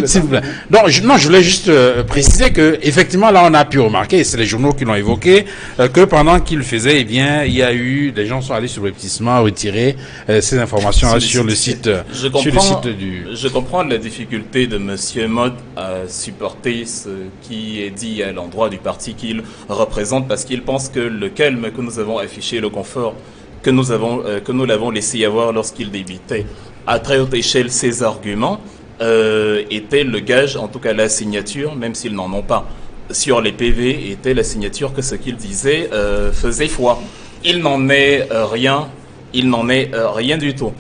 [SPEAKER 1] S'il vous plaît. Donc, je voulais juste préciser que effectivement là on a pu remarquer, et c'est les journaux qui l'ont évoqué, que pendant qu'il faisait, eh bien, il y a eu des gens sont allés sur le lotissement retirer ces informations sur le site.
[SPEAKER 2] Je comprends la difficulté de Monsieur Mode à supporter ce qui est dit à l'endroit du parti qu'il représente, parce qu'il pense que le calme que nous avons affiché, le confort que nous l'avons laissé avoir lorsqu'il débitait à très haute échelle ses arguments. Était le gage, en tout cas la signature, même s'ils n'en ont pas, sur les PV, était la signature que ce qu'ils disaient faisait foi. Il n'en est rien du tout.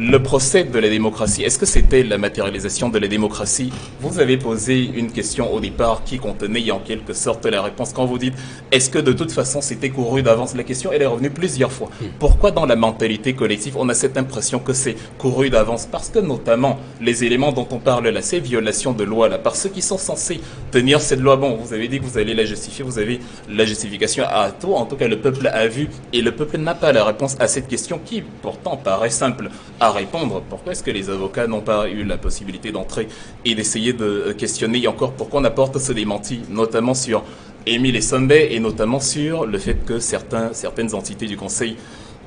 [SPEAKER 2] Le procès de la démocratie, est-ce que c'était la matérialisation de la démocratie? Vous avez posé une question au départ qui contenait en quelque sorte la réponse. Quand vous dites, est-ce que de toute façon c'était couru d'avance? La question, elle est revenue plusieurs fois. Pourquoi dans la mentalité collective, on a cette impression que c'est couru d'avance? Parce que notamment, les éléments dont on parle là, ces violations de loi là, par ceux qui sont censés tenir cette loi, bon, vous avez dit que vous allez la justifier, vous avez la justification à tout. En tout cas, le peuple a vu et le peuple n'a pas la réponse à cette question qui pourtant paraît simple à répondre. Pourquoi est-ce que les avocats n'ont pas eu la possibilité d'entrer et d'essayer de questionner, et encore pourquoi on apporte ce démenti, notamment sur Émile Essombe et notamment sur le fait que certaines entités du Conseil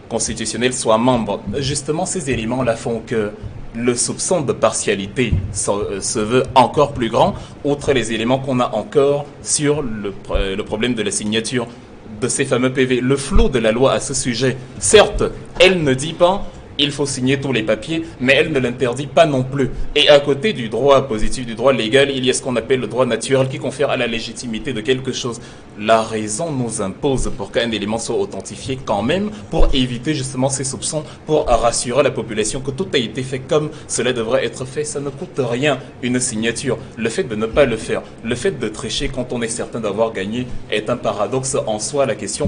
[SPEAKER 2] constitutionnel soient membres. Justement, ces éléments-là font que le soupçon de partialité se veut encore plus grand, outre les éléments qu'on a encore sur le problème de la signature de ces fameux PV. Le flou de la loi à ce sujet, certes, elle ne dit pas il faut signer tous les papiers, mais elle ne l'interdit pas non plus. Et à côté du droit positif, du droit légal, il y a ce qu'on appelle le droit naturel qui confère à la légitimité de quelque chose. La raison nous impose pour qu'un élément soit authentifié quand même, pour éviter justement ces soupçons, pour rassurer la population que tout a été fait comme cela devrait être fait. Ça ne coûte rien, une signature. Le fait de ne pas le faire, le fait de tricher quand on est certain d'avoir gagné est un paradoxe en soi. La question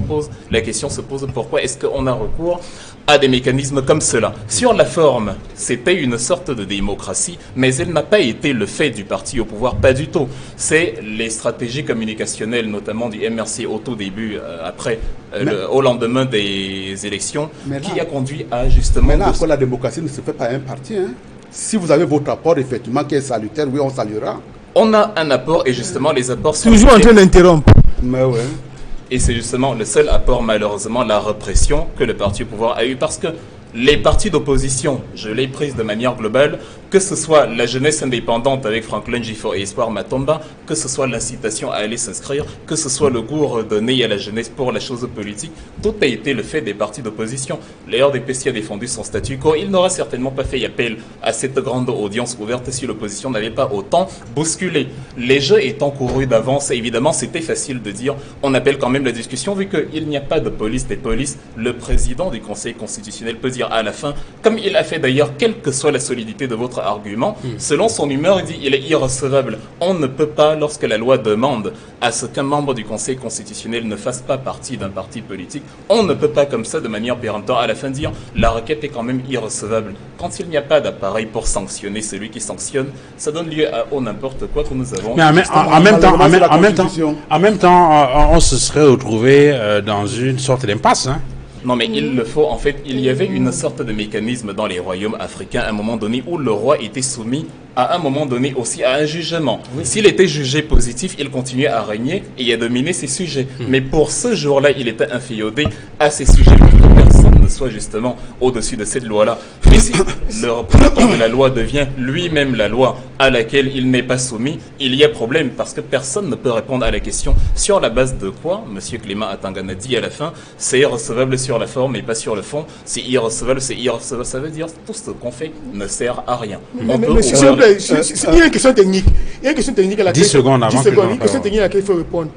[SPEAKER 2] se pose pourquoi est-ce qu'on a recours à des mécanismes comme cela. Sur la forme, c'était une sorte de démocratie, mais elle n'a pas été le fait du parti au pouvoir, pas du tout. C'est les stratégies communicationnelles, notamment du MRC au tout début, au lendemain des élections, qui a conduit à justement...
[SPEAKER 3] Mais là, encore, la démocratie ne se fait pas à un parti. Hein. Si vous avez votre apport, effectivement, qui est salutaire, oui, on saluera.
[SPEAKER 2] On a un apport, et justement, les apports sont...
[SPEAKER 4] Toujours en train d'interrompre.
[SPEAKER 3] Mais ouais.
[SPEAKER 2] Et c'est justement le seul apport, malheureusement, la répression que le parti au pouvoir a eu, parce que Les partis d'opposition, je l'ai prise de manière globale, que ce soit la jeunesse indépendante avec Franklin Gifo et Espoir Matomba, que ce soit l'incitation à aller s'inscrire, que ce soit le goût redonné à la jeunesse pour la chose politique, tout a été le fait des partis d'opposition. Les RDPC a défendu son statu quo. Il n'aura certainement pas fait appel à cette grande audience ouverte si l'opposition n'avait pas autant bousculé. Les jeux étant courus d'avance, évidemment, c'était facile de dire on appelle quand même la discussion vu qu'il n'y a pas de police des polices. Le président du Conseil constitutionnel peut dire à la fin, comme il a fait d'ailleurs, quelle que soit la solidité de votre argument, selon son humeur, il dit il est irrecevable. On ne peut pas, lorsque la loi demande à ce qu'un membre du Conseil constitutionnel ne fasse pas partie d'un parti politique, on ne peut pas comme ça, de manière péremptoire, à la fin dire la requête est quand même irrecevable. Quand il n'y a pas d'appareil pour sanctionner celui qui sanctionne, ça donne lieu à n'importe quoi que nous avons.
[SPEAKER 1] Mais en même temps, on se serait retrouvé dans une sorte d'impasse, hein.
[SPEAKER 2] Non, mais il le faut. En fait, il y avait une sorte de mécanisme dans les royaumes africains à un moment donné où le roi était soumis à un moment donné aussi à un jugement. Oui. S'il était jugé positif, il continuait à régner et à dominer ses sujets. Mais pour ce jour-là, il était inféodé à ses sujets pour que personne ne soit justement au-dessus de cette loi-là. Mais si le représentant de la loi devient lui-même la loi à laquelle il n'est pas soumis, il y a problème parce que personne ne peut répondre à la question sur la base de quoi, M. Clément Atangana dit à la fin, c'est irrecevable sur la forme et pas sur le fond, c'est irrecevable, ça veut dire tout ce qu'on fait ne sert à rien.
[SPEAKER 4] Il y a une question technique. Il y a une question technique à laquelle
[SPEAKER 1] 10 secondes avant
[SPEAKER 4] une question technique à laquelle il faut répondre.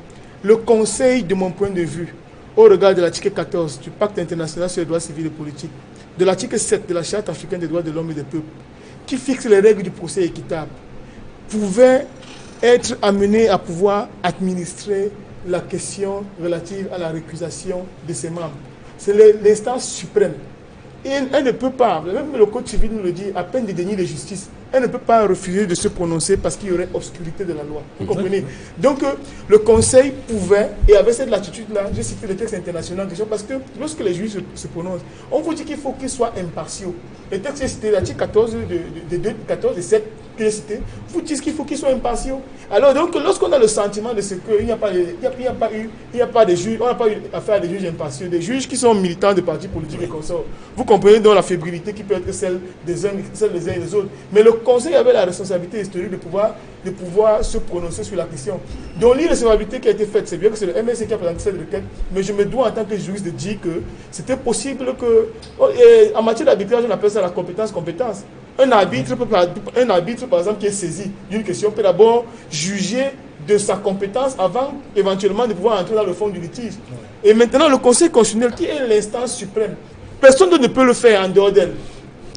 [SPEAKER 4] Le Conseil, de mon point de vue, au regard de l'article 14 du Pacte international sur les droits civils et politiques, de l'article 7 de la Charte africaine des droits de l'homme et des peuples, qui fixe les règles du procès équitable, pouvait être amené à pouvoir administrer la question relative à la récusation de ses membres. C'est l'instance suprême. Et elle ne peut pas, même le Code civil nous le dit, à peine de déni de justice, elle ne peut pas refuser de se prononcer parce qu'il y aurait obscurité de la loi. Vous comprenez? Donc, le Conseil pouvait, et avait cette latitude-là, j'ai cité le texte international, parce que lorsque les juges se prononcent, on vous dit qu'il faut qu'ils soient impartiaux. Le texte est cité, l'article 14 et 7 que j'ai cité, vous disent qu'il faut qu'ils soient impartiaux. Alors, donc, lorsqu'on a le sentiment de ce qu'il n'y a pas de juges, on n'a pas eu affaire à des juges impartiaux, des juges qui sont militants de partis politiques et consorts. Vous comprenez donc la fébrilité qui peut être celle des uns et des autres. Mais le Conseil avait la responsabilité historique de pouvoir se prononcer sur la question. Donc l'irrecevabilité qui a été faite, c'est bien que c'est le MSC qui a présenté cette requête, mais je me dois en tant que juriste de dire que c'était possible que, en matière d'arbitrage, on appelle ça la compétence. Un arbitre, par exemple, qui est saisi d'une question, peut d'abord juger de sa compétence avant éventuellement de pouvoir entrer dans le fond du litige. Et maintenant, le Conseil constitutionnel, qui est l'instance suprême, personne ne peut le faire en dehors d'elle.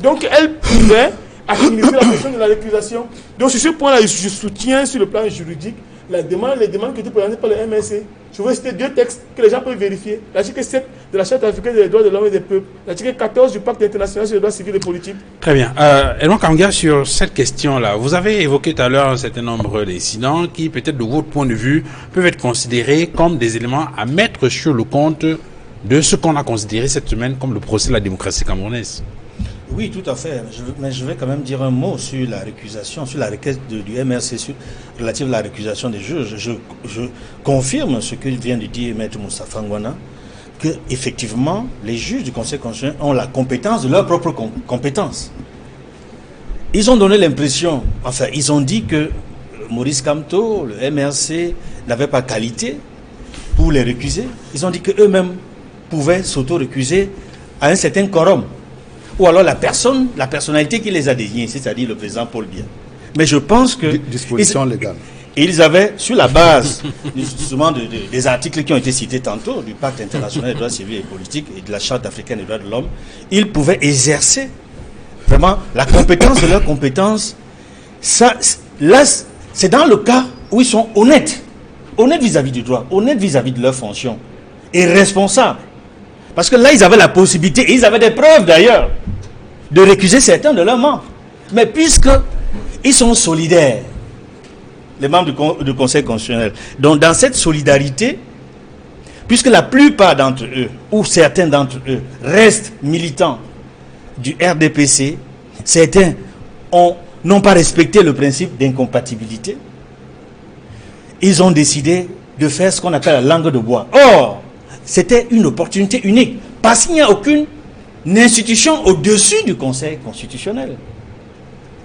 [SPEAKER 4] Donc elle pouvait administrer la question de la récusation. Donc sur ce point-là, je soutiens sur le plan juridique les demandes qui étaient présentées par le MSC. Je vais citer deux textes que les gens peuvent vérifier. L'article 7 de la Charte africaine des droits de l'homme et des peuples. L'article 14 du Pacte international sur les droits civils et politiques.
[SPEAKER 1] Très bien. Edouard Kanga, sur cette question-là, vous avez évoqué tout à l'heure un certain nombre d'incidents qui, peut-être de votre point de vue, peuvent être considérés comme des éléments à mettre sur le compte de ce qu'on a considéré cette semaine comme le procès de la démocratie camerounaise.
[SPEAKER 5] Oui, tout à fait. Mais je vais quand même dire un mot sur la récusation, sur la requête du MRC relative à la récusation des juges. Je confirme ce que vient de dire Maître Moussa Fangwana, que effectivement, les juges du Conseil constitutionnel ont la compétence de leur propre compétence. Ils ont donné l'impression, enfin, ils ont dit que Maurice Kamto, le MRC, n'avait pas qualité pour les récuser. Ils ont dit qu'eux-mêmes pouvaient s'auto-récuser à un certain quorum. Ou alors la personnalité qui les a désignés, c'est-à-dire le président Paul Biya. Mais je pense que...
[SPEAKER 3] Disposition légale.
[SPEAKER 5] Ils avaient, sur la base justement des articles qui ont été cités tantôt, du Pacte international des droits civils et politiques et de la Charte africaine des droits de l'homme, ils pouvaient exercer vraiment la compétence de leur compétence. Ça, là, c'est dans le cas où ils sont honnêtes vis-à-vis du droit, honnêtes vis-à-vis de leur fonction, et responsables. Parce que là, ils avaient la possibilité, et ils avaient des preuves d'ailleurs, de récuser certains de leurs membres. Mais puisqu'ils sont solidaires, les membres du Conseil constitutionnel, donc dans cette solidarité, puisque la plupart d'entre eux, ou certains d'entre eux, restent militants du RDPC, certains n'ont pas respecté le principe d'incompatibilité, ils ont décidé de faire ce qu'on appelle la langue de bois. Or, c'était une opportunité unique, parce qu'il n'y a aucune institution au-dessus du Conseil constitutionnel.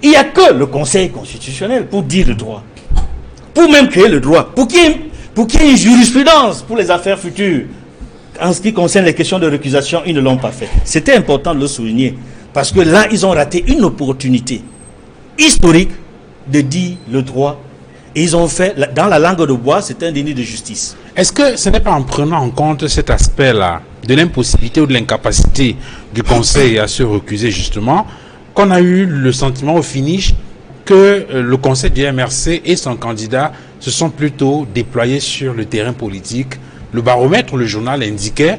[SPEAKER 5] Il n'y a que le Conseil constitutionnel pour dire le droit, pour même créer le droit, pour qu'il y ait une jurisprudence pour les affaires futures. En ce qui concerne les questions de récusation, ils ne l'ont pas fait. C'était important de le souligner, parce que là, ils ont raté une opportunité historique de dire le droit. Et ils ont fait, dans la langue de bois, c'est un déni de justice.
[SPEAKER 1] Est-ce que ce n'est pas en prenant en compte cet aspect-là, de l'impossibilité ou de l'incapacité du Conseil à se recuser justement, qu'on a eu le sentiment au finish que le Conseil du MRC et son candidat se sont plutôt déployés sur le terrain politique? Le baromètre, le journal indiquait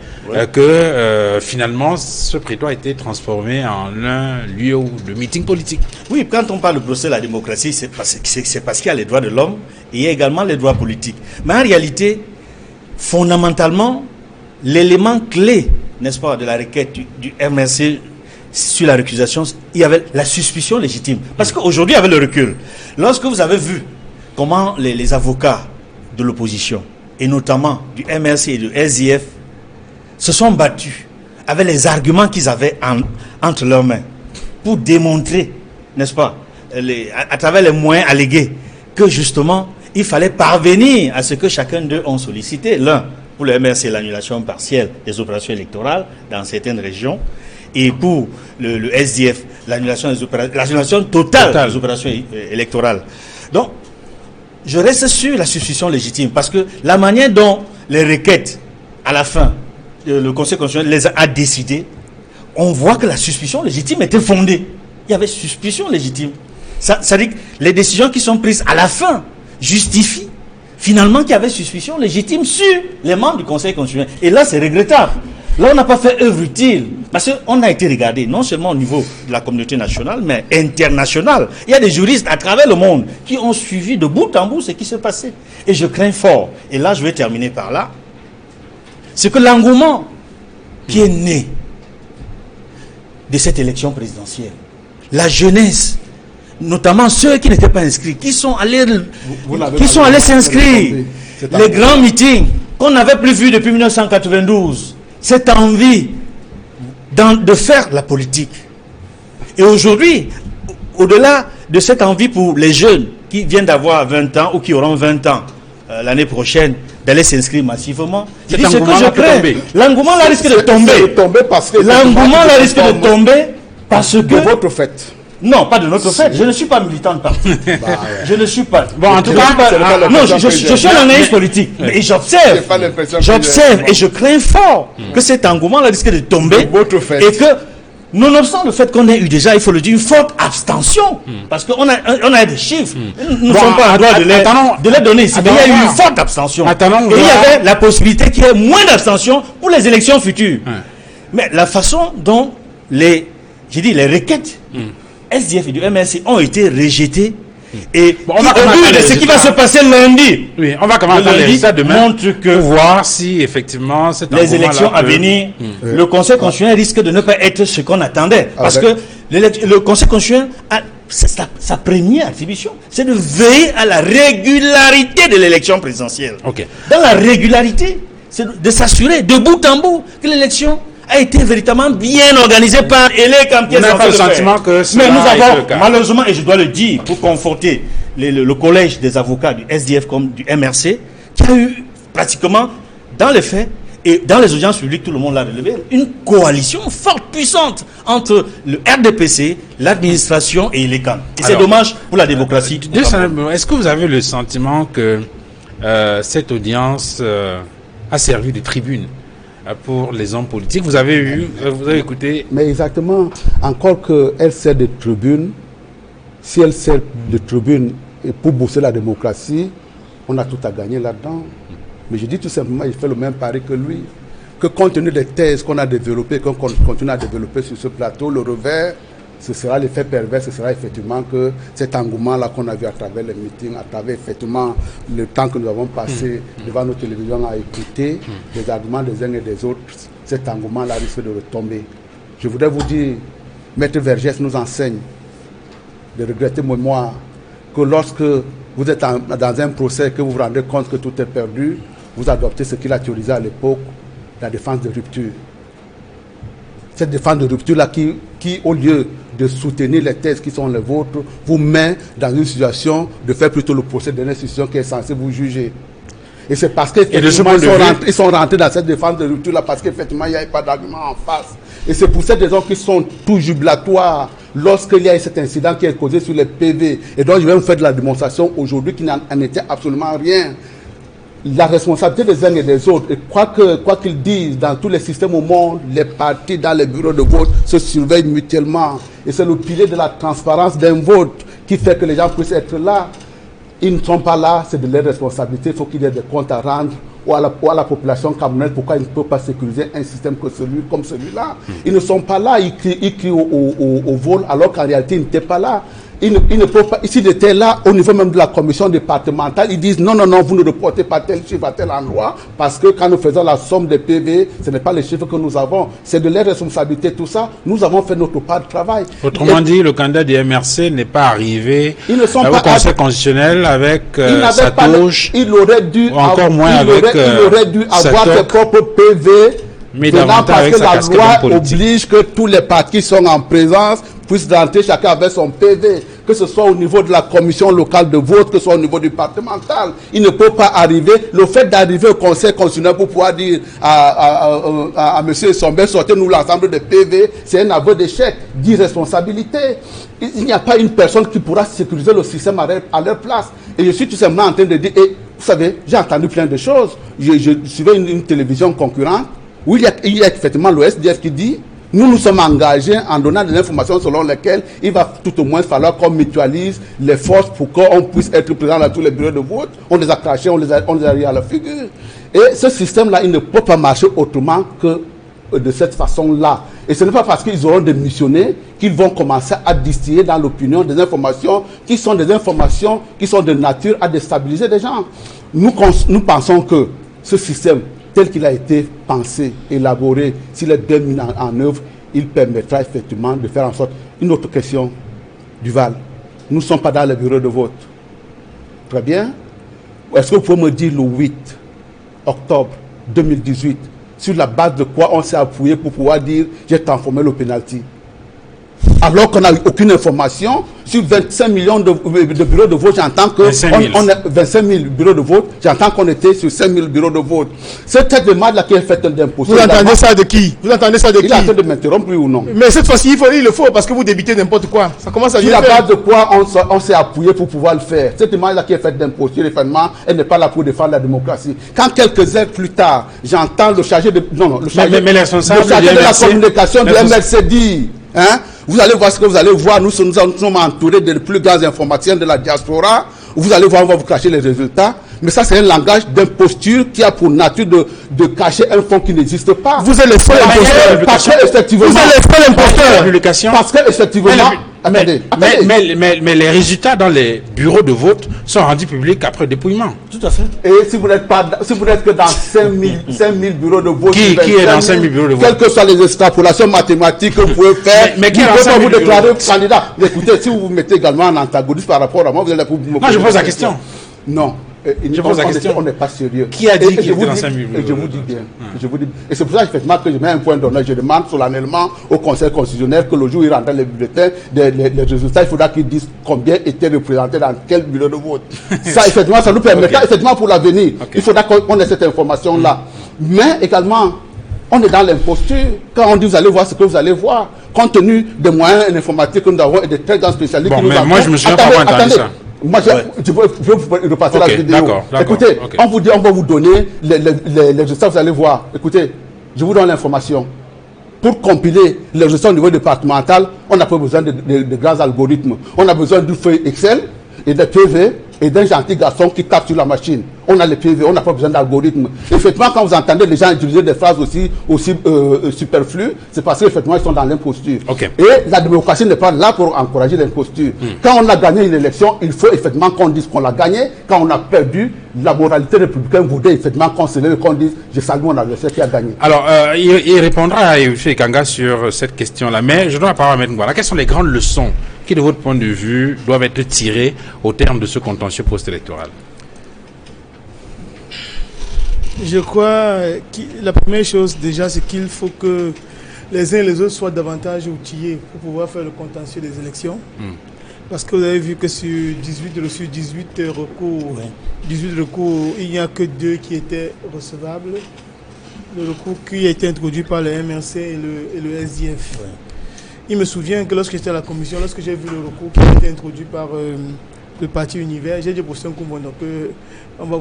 [SPEAKER 1] que finalement ce prétoire a été transformé en un lieu de meeting politique.
[SPEAKER 5] Oui, quand on parle de procès de la démocratie, c'est parce qu'il y a les droits de l'homme et il y a également les droits politiques. Mais en réalité, fondamentalement, l'élément clé, n'est-ce pas, de la requête du MRC sur la récusation, il y avait la suspicion légitime. Parce qu'aujourd'hui, avec le recul, lorsque vous avez vu comment les avocats de l'opposition, et notamment du MRC et du SDF, se sont battus avec les arguments qu'ils avaient entre leurs mains pour démontrer, n'est-ce pas, à travers les moyens allégués, que justement, il fallait parvenir à ce que chacun d'eux ont sollicité. L'un, pour le MRC, l'annulation partielle des opérations électorales dans certaines régions, et pour le SDF, l'annulation totale des opérations électorales. Donc, je reste sur la suspicion légitime, parce que la manière dont les requêtes, à la fin, le Conseil constitutionnel les a décidées, on voit que la suspicion légitime était fondée. Il y avait suspicion légitime. Ça dit que les décisions qui sont prises à la fin justifient finalement qu'il y avait suspicion légitime sur les membres du Conseil constitutionnel. Et là, c'est regrettable. Là, on n'a pas fait œuvre utile. Parce qu'on a été regardé, non seulement au niveau de la communauté nationale, mais internationale. Il y a des juristes à travers le monde qui ont suivi de bout en bout ce qui s'est passé. Et je crains fort, et là je vais terminer par là, c'est que l'engouement qui est né de cette élection présidentielle, la jeunesse, notamment ceux qui n'étaient pas inscrits, qui sont allés s'inscrire, les grands meetings qu'on n'avait plus vus depuis 1992, cette envie de faire la politique. Et aujourd'hui, au-delà de cette envie pour les jeunes qui viennent d'avoir 20 ans ou qui auront 20 ans l'année prochaine, d'aller s'inscrire massivement, ce que je crains, l'engouement là risque de tomber. L'engouement là risque de tomber parce que...
[SPEAKER 3] De votre fait.
[SPEAKER 5] Non, pas de notre fait. Je ne suis pas militant de parti. Je ne suis pas.
[SPEAKER 1] Bon, en tout cas,
[SPEAKER 5] non, je suis un analyste politique. Et j'observe et je crains fort que cet engouement-là risque de tomber. Et que, nonobstant le fait qu'on ait eu déjà, il faut le dire, une forte abstention. Parce qu'on a des chiffres. Nous ne sommes pas en droit de les donner ici. Mais il y a eu une forte abstention. Et il y avait la possibilité qu'il y ait moins d'abstention pour les élections futures. Mais la façon dont les requêtes SDF et du MRC ont été rejetés. Et au vu de ce qui va se passer lundi,
[SPEAKER 1] on va commencer les résultats demain
[SPEAKER 5] montre que
[SPEAKER 1] pour voir si effectivement
[SPEAKER 5] les élections à venir, le Conseil constitutionnel risque de ne pas être ce qu'on attendait. Parce que le Conseil constitutionnel a sa première attribution, c'est de veiller à la régularité de l'élection présidentielle. Dans la régularité, c'est de s'assurer de bout en bout que l'élection a été véritablement bien organisé par les campagnes.
[SPEAKER 1] On n'a pas le sentiment que
[SPEAKER 5] mais nous avons, malheureusement, et je dois le dire, pour conforter le collège des avocats du SDF comme du MRC, qui a eu pratiquement, dans les faits et dans les audiences publiques, tout le monde l'a relevé, une coalition forte, puissante entre le RDPC, l'administration et les camps. Et c'est dommage pour la démocratie.
[SPEAKER 1] Est-ce que vous avez le sentiment que cette audience a servi de tribune pour les hommes politiques? Vous avez écouté.
[SPEAKER 3] Mais exactement, encore qu'elle sert de tribune, si elle sert de tribune pour booster la démocratie, on a tout à gagner là-dedans. Mais je dis tout simplement, il fait le même pari que lui, que compte tenu des thèses qu'on a développées, qu'on continue à développer sur ce plateau, le revers, ce sera l'effet pervers, ce sera effectivement que cet engouement-là qu'on a vu à travers les meetings, à travers effectivement le temps que nous avons passé devant nos télévisions à écouter les arguments des uns et des autres, cet engouement-là risque de retomber. Je voudrais vous dire, Maître Vergès nous enseigne de regretter mémoire que lorsque vous êtes dans un procès, que vous vous rendez compte que tout est perdu, vous adoptez ce qu'il a théorisé à l'époque, la défense de rupture. cette défense de rupture-là qui, au lieu de soutenir les thèses qui sont les vôtres, vous met dans une situation de faire plutôt le procès de l'institution qui est censée vous juger. Et c'est parce qu'effectivement, ils sont rentrés dans cette défense de rupture-là parce qu'effectivement, il n'y avait pas d'argument en face. Et c'est pour cette raison qu'ils sont tout jubilatoires lorsqu'il y a cet incident qui est causé sur les PV. Et donc, je vais vous faire de la démonstration aujourd'hui qui n'en était absolument rien. La responsabilité des uns et des autres, et quoi qu'ils disent, dans tous les systèmes au monde, les partis dans les bureaux de vote se surveillent mutuellement. Et c'est le pilier de la transparence d'un vote qui fait que les gens puissent être là. Ils ne sont pas là, c'est de leur responsabilité. Il faut qu'il y ait des comptes à rendre ou à la population camerounaise. Pourquoi ils ne peuvent pas sécuriser un système comme celui-là? Ils ne sont pas là, ils crient au vol, alors qu'en réalité, ils n'étaient pas là. Ils ne peuvent pas. S'ils étaient là, au niveau même de la commission départementale, ils disent non, vous ne reportez pas tel chiffre à tel endroit, parce que quand nous faisons la somme des PV, ce n'est pas les chiffres que nous avons, c'est de leur responsabilité, tout ça. Nous avons fait notre part de travail.
[SPEAKER 1] Autrement dit, le candidat du MRC n'est pas arrivé au Conseil constitutionnel avec sa touche,
[SPEAKER 3] il aurait dû
[SPEAKER 1] encore moins avec
[SPEAKER 3] il aurait dû avoir ses propres PV.
[SPEAKER 1] Mais parce
[SPEAKER 3] que la loi oblige que tous les partis sont en présence puissent rentrer chacun avec son PV, que ce soit au niveau de la commission locale de vote, que ce soit au niveau départemental. Il ne peut pas arriver. Le fait d'arriver au Conseil constitutionnel pour pouvoir dire à M. Somber, sortez-nous l'ensemble des PV, c'est un aveu d'échec, d'irresponsabilité. Il n'y a pas une personne qui pourra sécuriser le système à leur place. Et je suis tout simplement en train de dire, vous savez, j'ai entendu plein de choses. Je suivais une télévision concurrente, où il y a effectivement l'OSDF qui dit nous sommes engagés en donnant des informations selon lesquelles il va tout au moins falloir qu'on mutualise les forces pour qu'on puisse être présent dans tous les bureaux de vote. On les a crachés, on les a mis à la figure. Et ce système-là, il ne peut pas marcher autrement que de cette façon-là. Et ce n'est pas parce qu'ils auront démissionné qu'ils vont commencer à distiller dans l'opinion des informations qui sont de nature à déstabiliser des gens. Nous pensons que ce système, tel qu'il a été pensé, élaboré, s'il est bien mis en œuvre, il permettra effectivement de faire en sorte. Une autre question, Duval. Nous ne sommes pas dans les bureaux de vote. Très bien. Est-ce que vous pouvez me dire le 8 octobre 2018, sur la base de quoi on s'est appuyé pour pouvoir dire j'ai transformé le pénalty? Alors qu'on n'a eu aucune information sur 25 millions de bureaux de vote, j'entends que 25 000 bureaux de vote, j'entends qu'on était sur 5 000 bureaux de vote. Cette demande-là qui est faite d'imposer.
[SPEAKER 4] Vous entendez ça de qui?
[SPEAKER 3] Il est en train de m'interrompre, oui ou non?
[SPEAKER 4] Mais cette fois-ci, il le faut, parce que vous débitez n'importe quoi. Ça commence à
[SPEAKER 3] sur la base de quoi on s'est appuyé pour pouvoir le faire. Cette demande-là qui est faite d'imposer, effectivement, elle n'est pas là pour défendre la démocratie. Quand quelques heures plus tard, j'entends le chargé de... le chargé de la communication de MRC dire... Vous allez voir ce que vous allez voir. Nous sommes entourés des plus grands informaticiens de la diaspora. Vous allez voir, on va vous cacher les résultats. Mais ça, c'est un langage d'imposture qui a pour nature de cacher un fonds qui n'existe pas.
[SPEAKER 4] Vous êtes le seul imposteur.
[SPEAKER 3] Parce que, effectivement...
[SPEAKER 4] Vous êtes le seul imposteur.
[SPEAKER 3] Parce que, effectivement...
[SPEAKER 1] Mais les résultats dans les bureaux de vote sont rendus publics après dépouillement.
[SPEAKER 3] Tout à fait. Et si vous n'êtes que dans 5 000 bureaux de vote,
[SPEAKER 1] qui est dans 5 000 bureaux de vote?
[SPEAKER 3] Quelles que soient les extrapolations mathématiques que vous pouvez faire,
[SPEAKER 1] mais qui
[SPEAKER 3] vous ne pouvez pas vous déclarer candidat. Écoutez, si vous vous mettez également en antagoniste par rapport à moi, vous allez pour me
[SPEAKER 1] poser. Non, je pose la question.
[SPEAKER 3] Non.
[SPEAKER 1] Je pose la question.
[SPEAKER 3] On n'est pas sérieux.
[SPEAKER 1] Qui a dit qu'il était dans 5 000
[SPEAKER 3] bureaux? Je vous dis bien. Et c'est pour ça effectivement que je mets un point d'honneur. Je demande solennellement au Conseil constitutionnel que le jour où il rentre les bulletins, les résultats, il faudra qu'ils disent combien étaient représentés dans quel bureau de vote. Ça, effectivement, ça nous permettra, effectivement, pour l'avenir. Il faudra qu'on ait cette information-là. Mais également, on est dans l'imposture. Quand on dit vous allez voir ce que vous allez voir, compte tenu des moyens informatiques que nous avons et des très grands spécialistes que nous avons.
[SPEAKER 1] Moi, je me souviens pas entendu ça.
[SPEAKER 3] Moi, je veux vous repasser la vidéo. Écoutez, on va vous donner les résultats, vous allez voir. Écoutez, je vous donne l'information. Pour compiler les résultats au niveau départemental, on n'a pas besoin de grands algorithmes. On a besoin d'une feuille Excel et des PV et d'un gentil garçon qui tape sur la machine. On a les PV, on n'a pas besoin d'algorithme. Effectivement, quand vous entendez les gens utiliser des phrases aussi superflues, c'est parce qu'effectivement, ils sont dans l'imposture. Et la démocratie n'est pas là pour encourager l'imposture. Quand on a gagné une élection, il faut effectivement qu'on dise qu'on l'a gagné. Quand on a perdu, la moralité républicaine voudrait effectivement qu'on se lève et qu'on dise « je salue mon adversaire qui a gagné ».
[SPEAKER 1] Alors, il répondra à Youssouf Kanga sur cette question-là. Mais je dois la parole à M. Ngouala. Quelles sont les grandes leçons qui, de votre point de vue, doivent être tirées au terme de ce contentieux post-électoral?
[SPEAKER 4] Je crois que la première chose déjà, c'est qu'il faut que les uns et les autres soient davantage outillés pour pouvoir faire le contentieux des élections. Parce que vous avez vu que sur 18 recours, 18 recours, il n'y a que 2 qui étaient recevables. Le recours qui a été introduit par le MRC et le SDF. Il me souvient que lorsque j'étais à la commission, lorsque j'ai vu le recours qui a été introduit par le parti Univers, j'ai dit pour Saint Koumbo, donc on va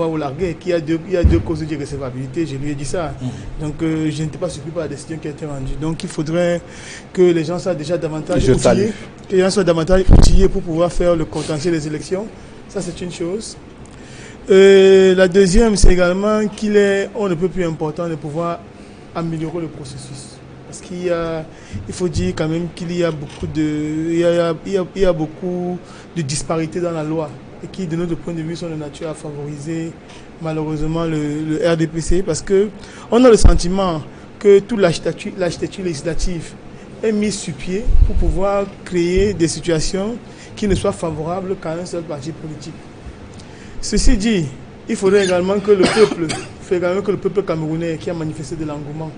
[SPEAKER 4] vous larguer, qu'il y a deux causes d'irrécevabilité, je lui ai dit ça. Donc je n'étais pas surpris par la décision qui a été rendue. Donc il faudrait que les gens soient déjà davantage outillés, pour pouvoir faire le contentieux des élections. Ça c'est une chose. La deuxième, c'est également on ne peut plus important de pouvoir améliorer le processus. Parce il faut dire quand même qu'il y a beaucoup de disparités dans la loi et qui, de notre point de vue, sont de nature à favoriser malheureusement le RDPC, parce que on a le sentiment que toute l'architecture législative est mise sur pied pour pouvoir créer des situations qui ne soient favorables qu'à un seul parti politique. Ceci dit, il faudrait également que le peuple camerounais qui a manifesté de l'engouement,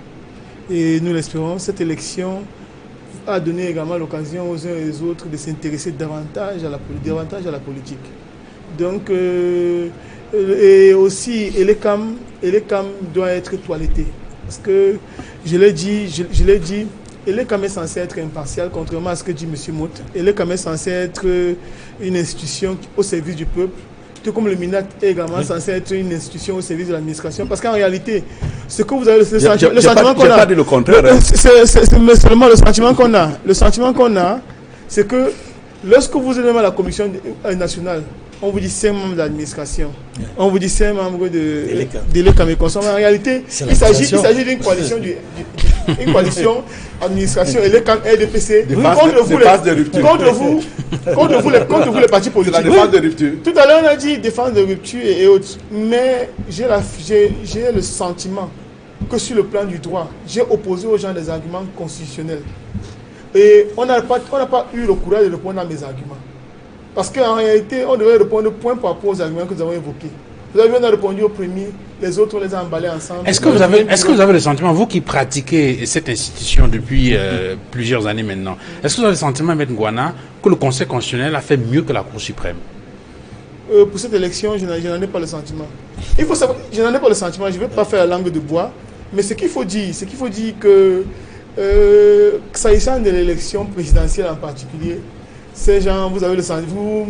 [SPEAKER 4] et nous l'espérons, cette élection a donné également l'occasion aux uns et aux autres de s'intéresser davantage à la politique. Donc, et aussi, Elecam doit être toiletté. Parce que, je l'ai dit, Elecam est censé être impartial, contrairement à ce que dit M. Motte. Elecam est censé être une institution au service du peuple, tout comme le MINAT est également censé être une institution au service de l'administration. Parce qu'en réalité, ce que vous avez, le sentiment qu'on a, pas dit le contraire, c'est seulement le sentiment qu'on a. Le sentiment qu'on a, c'est que lorsque vous êtes à la commission nationale, on vous dit 5 membres de l'administration, on vous dit 5 membres de l'Élecam et consomme. En réalité, il s'agit d'une coalition une coalition administration Elecam RDPC contre vous les partis politiques.
[SPEAKER 3] C'est la défense de rupture.
[SPEAKER 4] Tout à l'heure on a dit défense de rupture et autres, mais j'ai le sentiment que sur le plan du droit, j'ai opposé aux gens des arguments constitutionnels. Et on n'a pas eu le courage de répondre à mes arguments. Parce qu'en réalité, on devait répondre point par point aux arguments que nous avons évoqués. Vous avez répondu au premier, les autres, on les a emballés ensemble.
[SPEAKER 1] Est-ce que vous avez le sentiment, vous qui pratiquez cette institution depuis plusieurs années maintenant, est-ce que vous avez le sentiment, M. Ngouana, que le Conseil constitutionnel a fait mieux que la Cour suprême?
[SPEAKER 4] Pour cette élection, je n'en ai pas le sentiment. Il faut savoir, je n'en ai pas le sentiment, je ne vais pas faire la langue de bois, mais ce qu'il faut dire, que s'agissant de l'élection présidentielle en particulier, ces gens, vous avez le sentiment,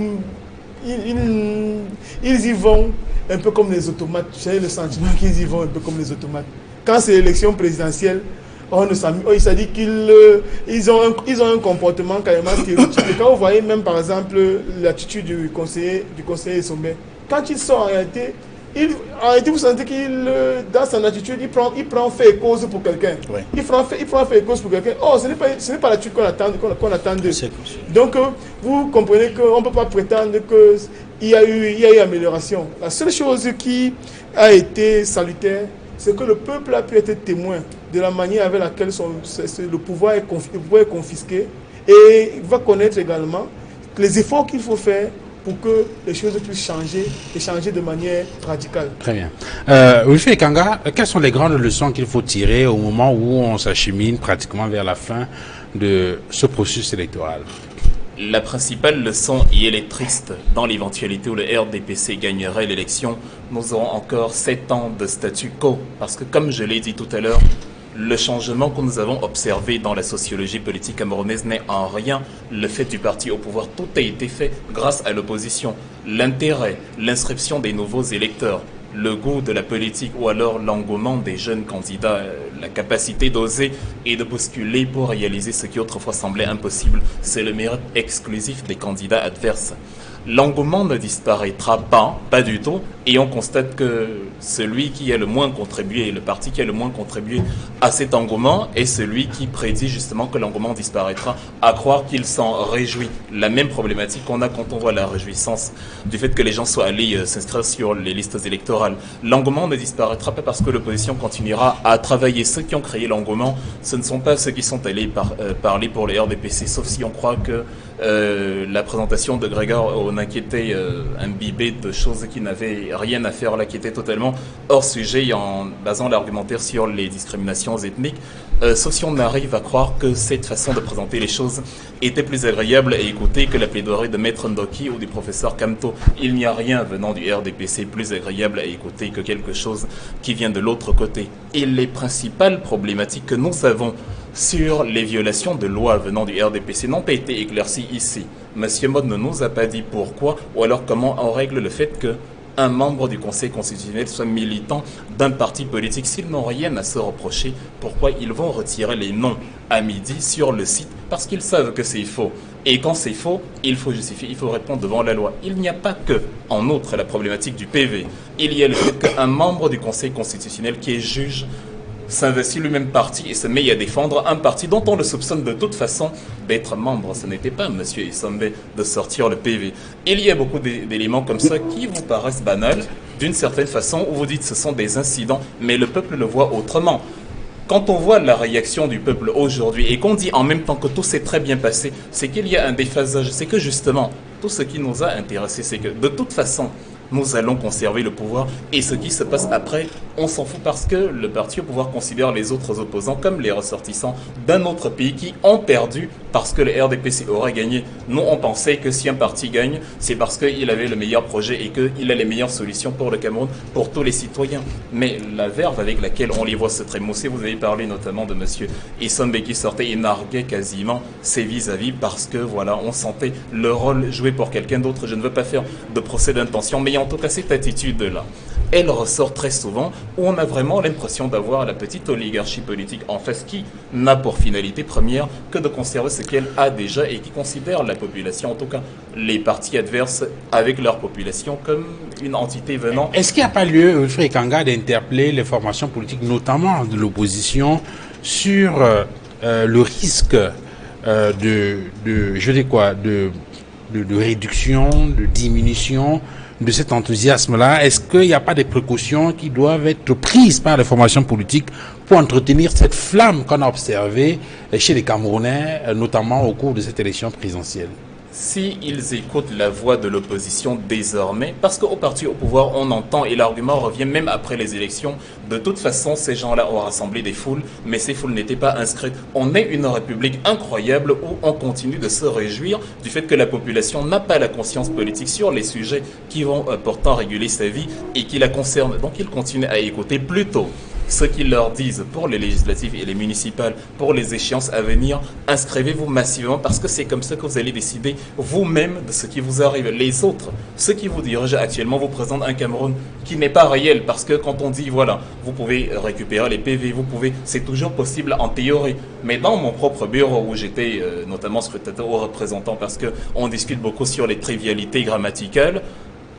[SPEAKER 4] ils y vont un peu comme les automates. J'ai le sentiment qu'ils y vont un peu comme les automates. Quand c'est l'élection présidentielle, il s'est dit qu'ils ont un comportement carrément stéréotypé. Quand vous voyez même par exemple l'attitude du conseiller sommet, quand il sort en réalité, vous sentez qu'il, dans son attitude, il prend fait et cause pour quelqu'un. Ouais. Il prend fait et cause pour quelqu'un. Oh, ce n'est pas l'attitude qu'on attend d'eux. Donc, vous comprenez qu'on ne peut pas prétendre qu'il y a eu amélioration. La seule chose qui a été salutaire, c'est que le peuple a pu être témoin de la manière avec laquelle le pouvoir est confisqué, et il va connaître également les efforts qu'il faut faire pour que les choses puissent changer et changer de manière radicale.
[SPEAKER 1] Très bien. Wilfried Ekanga, quelles sont les grandes leçons qu'il faut tirer au moment où on s'achemine pratiquement vers la fin de ce processus électoral?
[SPEAKER 2] La principale leçon, et elle est triste, dans l'éventualité où le RDPC gagnerait l'élection, nous aurons encore 7 ans de statu quo. Parce que, comme je l'ai dit tout à l'heure, le changement que nous avons observé dans la sociologie politique camerounaise n'est en rien le fait du parti au pouvoir. Tout a été fait grâce à l'opposition. L'intérêt, l'inscription des nouveaux électeurs, le goût de la politique ou alors l'engouement des jeunes candidats, la capacité d'oser et de bousculer pour réaliser ce qui autrefois semblait impossible, c'est le mérite exclusif des candidats adverses. L'engouement ne disparaîtra pas du tout, et on constate que celui qui a le moins contribué, le parti qui a le moins contribué à cet engouement est celui qui prédit justement que l'engouement disparaîtra, à croire qu'il s'en réjouit. La même problématique qu'on a quand on voit la réjouissance du fait que les gens soient allés s'inscrire sur les listes électorales. L'engouement ne disparaîtra pas parce que l'opposition continuera à travailler. Ceux qui ont créé l'engouement, ce ne sont pas ceux qui sont allés parler pour le RDPC, sauf si on croit que la présentation de Grégoire Camerounais qui étaient imbibés de choses qui n'avaient rien à faire là, qui étaient totalement hors sujet en basant l'argumentaire sur les discriminations ethniques. Sauf si on arrive à croire que cette façon de présenter les choses était plus agréable à écouter que la plaidoirie de Maître Ndoki ou du professeur Kamto. Il n'y a rien venant du RDPC plus agréable à écouter que quelque chose qui vient de l'autre côté. Et les principales problématiques que nous avons sur les violations de lois venant du RDPC n'ont pas été éclaircies ici. Monsieur Mod ne nous a pas dit pourquoi ou alors comment on règle le fait que un membre du Conseil constitutionnel soit militant d'un parti politique. S'ils n'ont rien à se reprocher, pourquoi ils vont retirer les noms à midi sur le site? Parce qu'ils savent que c'est faux. Et quand c'est faux, il faut justifier, il faut répondre devant la loi. Il n'y a pas que, en outre, la problématique du PV. Il y a le fait qu'un membre du Conseil constitutionnel qui est juge s'investit lui-même parti et se met à défendre un parti dont on le soupçonne de toute façon d'être membre. Ce n'était pas M. Isombe de sortir le PV. Il y a beaucoup d'éléments comme ça qui vous paraissent banals d'une certaine façon où vous dites que ce sont des incidents, mais le peuple le voit autrement. Quand on voit la réaction du peuple aujourd'hui et qu'on dit en même temps que tout s'est très bien passé, c'est qu'il y a un déphasage. C'est que justement, tout ce qui nous a intéressés, c'est que de toute façon, nous allons conserver le pouvoir et ce qui se passe après, on s'en fout parce que le parti au pouvoir considère les autres opposants comme les ressortissants d'un autre pays qui ont perdu parce que le RDPC aurait gagné. Nous, on pensait que si un parti gagne, c'est parce qu'il avait le meilleur projet et qu'il a les meilleures solutions pour le Cameroun, pour tous les citoyens. Mais la verve avec laquelle on les voit se trémousser, vous avez parlé notamment de M. Isombe qui sortait et narguait quasiment ses vis-à-vis parce que, voilà, on sentait le rôle joué pour quelqu'un d'autre. Je ne veux pas faire de procès d'intention, mais en tout cas, cette attitude-là, elle ressort très souvent où on a vraiment l'impression d'avoir la petite oligarchie politique en face qui n'a pour finalité première que de conserver ce qu'elle a déjà et qui considère la population, en tout cas les partis adverses avec leur population comme une entité venant.
[SPEAKER 1] Est-ce qu'il n'y a pas lieu, Wilfried Kanga, d'interpeller les formations politiques, notamment de l'opposition, sur le risque de réduction, de diminution de cet enthousiasme-là? Est-ce qu'il n'y a pas des précautions qui doivent être prises par les formations politiques pour entretenir cette flamme qu'on a observée chez les Camerounais, notamment au cours de cette élection présidentielle?
[SPEAKER 2] S'ils écoutent la voix de l'opposition désormais, parce qu'au parti au pouvoir, on entend, et l'argument revient même après les élections, de toute façon, ces gens-là ont rassemblé des foules, mais ces foules n'étaient pas inscrites. On est une république incroyable où on continue de se réjouir du fait que la population n'a pas la conscience politique sur les sujets qui vont pourtant réguler sa vie et qui la concernent. Donc ils continuent à écouter plutôt ce qu'ils leur disent pour les législatives et les municipales, pour les échéances à venir. Inscrivez-vous massivement parce que c'est comme ça que vous allez décider vous-même de ce qui vous arrive. Les autres, ceux qui vous dirigent actuellement, vous présentent un Cameroun qui n'est pas réel parce que quand on dit, voilà, vous pouvez récupérer les PV, c'est toujours possible en théorie. Mais dans mon propre bureau où j'étais notamment scrutateur ou représentant parce qu'on discute beaucoup sur les trivialités grammaticales,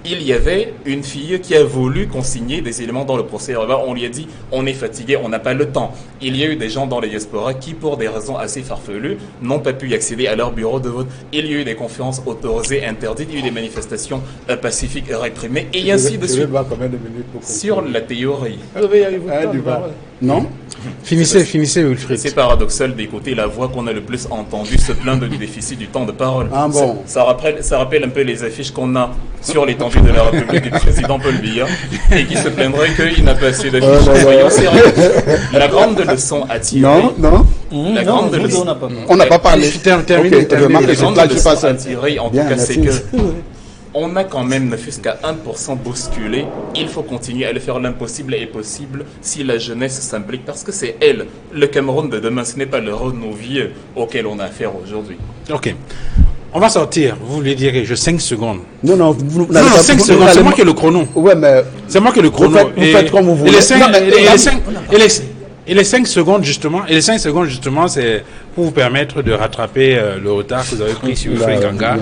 [SPEAKER 2] il y avait une fille qui a voulu consigner des éléments dans le procès verbal. On lui a dit, on est fatigué, on n'a pas le temps. Il y a eu des gens dans les diasporas qui, pour des raisons assez farfelues, n'ont pas pu y accéder à leur bureau de vote. Il y a eu des conférences autorisées, interdites, il y a eu des manifestations pacifiques réprimées, et ainsi de suite. Sur la théorie.
[SPEAKER 3] Non?
[SPEAKER 1] Finissez, Wilfried.
[SPEAKER 2] C'est paradoxal d'écouter la voix qu'on a le plus entendue se plaindre du déficit du temps de parole.
[SPEAKER 3] Ah bon.
[SPEAKER 2] Ça rappelle un peu les affiches qu'on a sur l'étendue de la République du président Paul Biya et qui se plaindrait qu'il n'a pas assez d'affiches. Soyons sérieux. La grande leçon à tirer.
[SPEAKER 3] Non.
[SPEAKER 2] La grande leçon.
[SPEAKER 3] On n'a pas parlé.
[SPEAKER 1] Terminé.
[SPEAKER 2] La grande leçon à tirer, en tout cas, c'est que on a quand même, ne fût-ce qu'à 1% bousculé. Il faut continuer à le faire. L'impossible est possible si la jeunesse s'implique, parce que c'est elle, le Cameroun de demain. Ce n'est pas le Renaud vieux auquel on a affaire aujourd'hui.
[SPEAKER 1] Ok. On va sortir. Vous voulez dire, 5 secondes.
[SPEAKER 3] Non,
[SPEAKER 1] 5 secondes. C'est moi qui ai le chrono.
[SPEAKER 3] Ouais, mais.
[SPEAKER 1] C'est moi qui ai le chrono.
[SPEAKER 3] Vous faites comme vous voulez.
[SPEAKER 1] Et les 5 secondes, justement, c'est pour vous permettre de rattraper le retard que vous avez pris sur Wilfried Kanga.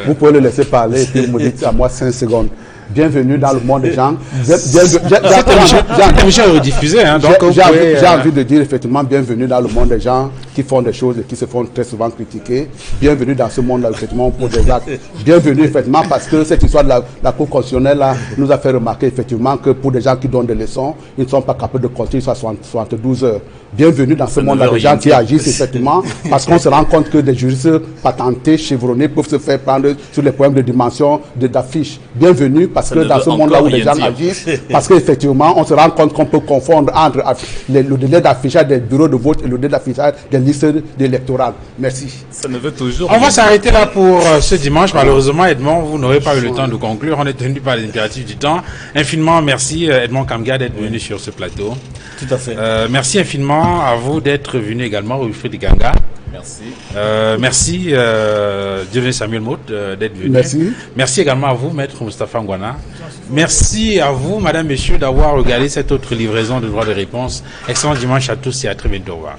[SPEAKER 3] Vous pouvez le laisser parler et puis vous me dites à moi 5 secondes. bienvenue dans le monde des gens.
[SPEAKER 1] Cette émission est rediffusée, hein, donc
[SPEAKER 3] j'ai envie de dire effectivement bienvenue dans le monde des gens qui font des choses et qui se font très souvent critiquer. Bienvenue dans ce monde-là, effectivement, pour des actes. Bienvenue, effectivement, parce que cette histoire de la Cour constitutionnelle là, nous a fait remarquer, effectivement, que pour des gens qui donnent des leçons, ils ne sont pas capables de continuer sur 72 heures. Bienvenue dans ce monde-là, des gens qui agissent, effectivement, parce qu'on se rend compte que des juristes patentés, chevronnés, peuvent se faire prendre sur les problèmes de dimension, d'affiches. Bienvenue, parce que dans ce monde-là où les gens agissent, parce qu'effectivement, on se rend compte qu'on peut confondre entre le délai d'affichage des bureaux de vote et le délai d'affichage des listes électorales. Merci.
[SPEAKER 2] Ça ne veut toujours.
[SPEAKER 1] On va s'arrêter là pour ce dimanche. Malheureusement, Edmond, vous n'aurez pas eu le temps de conclure. On est tenu par les impératifs du temps. Infiniment merci, Edmond Kamga, d'être venu sur ce plateau.
[SPEAKER 5] Tout à fait.
[SPEAKER 1] Merci infiniment à vous d'être venu également, Wilfried Ganga.
[SPEAKER 2] Merci.
[SPEAKER 1] Merci, Dieudonné Samuel Mout, d'être venu.
[SPEAKER 3] Merci.
[SPEAKER 1] Merci également à vous, Maître Moustapha Ngwana. Merci à vous, Madame, Messieurs, d'avoir regardé cette autre livraison de droits de réponse. Excellent dimanche à tous et à très bientôt. Au revoir.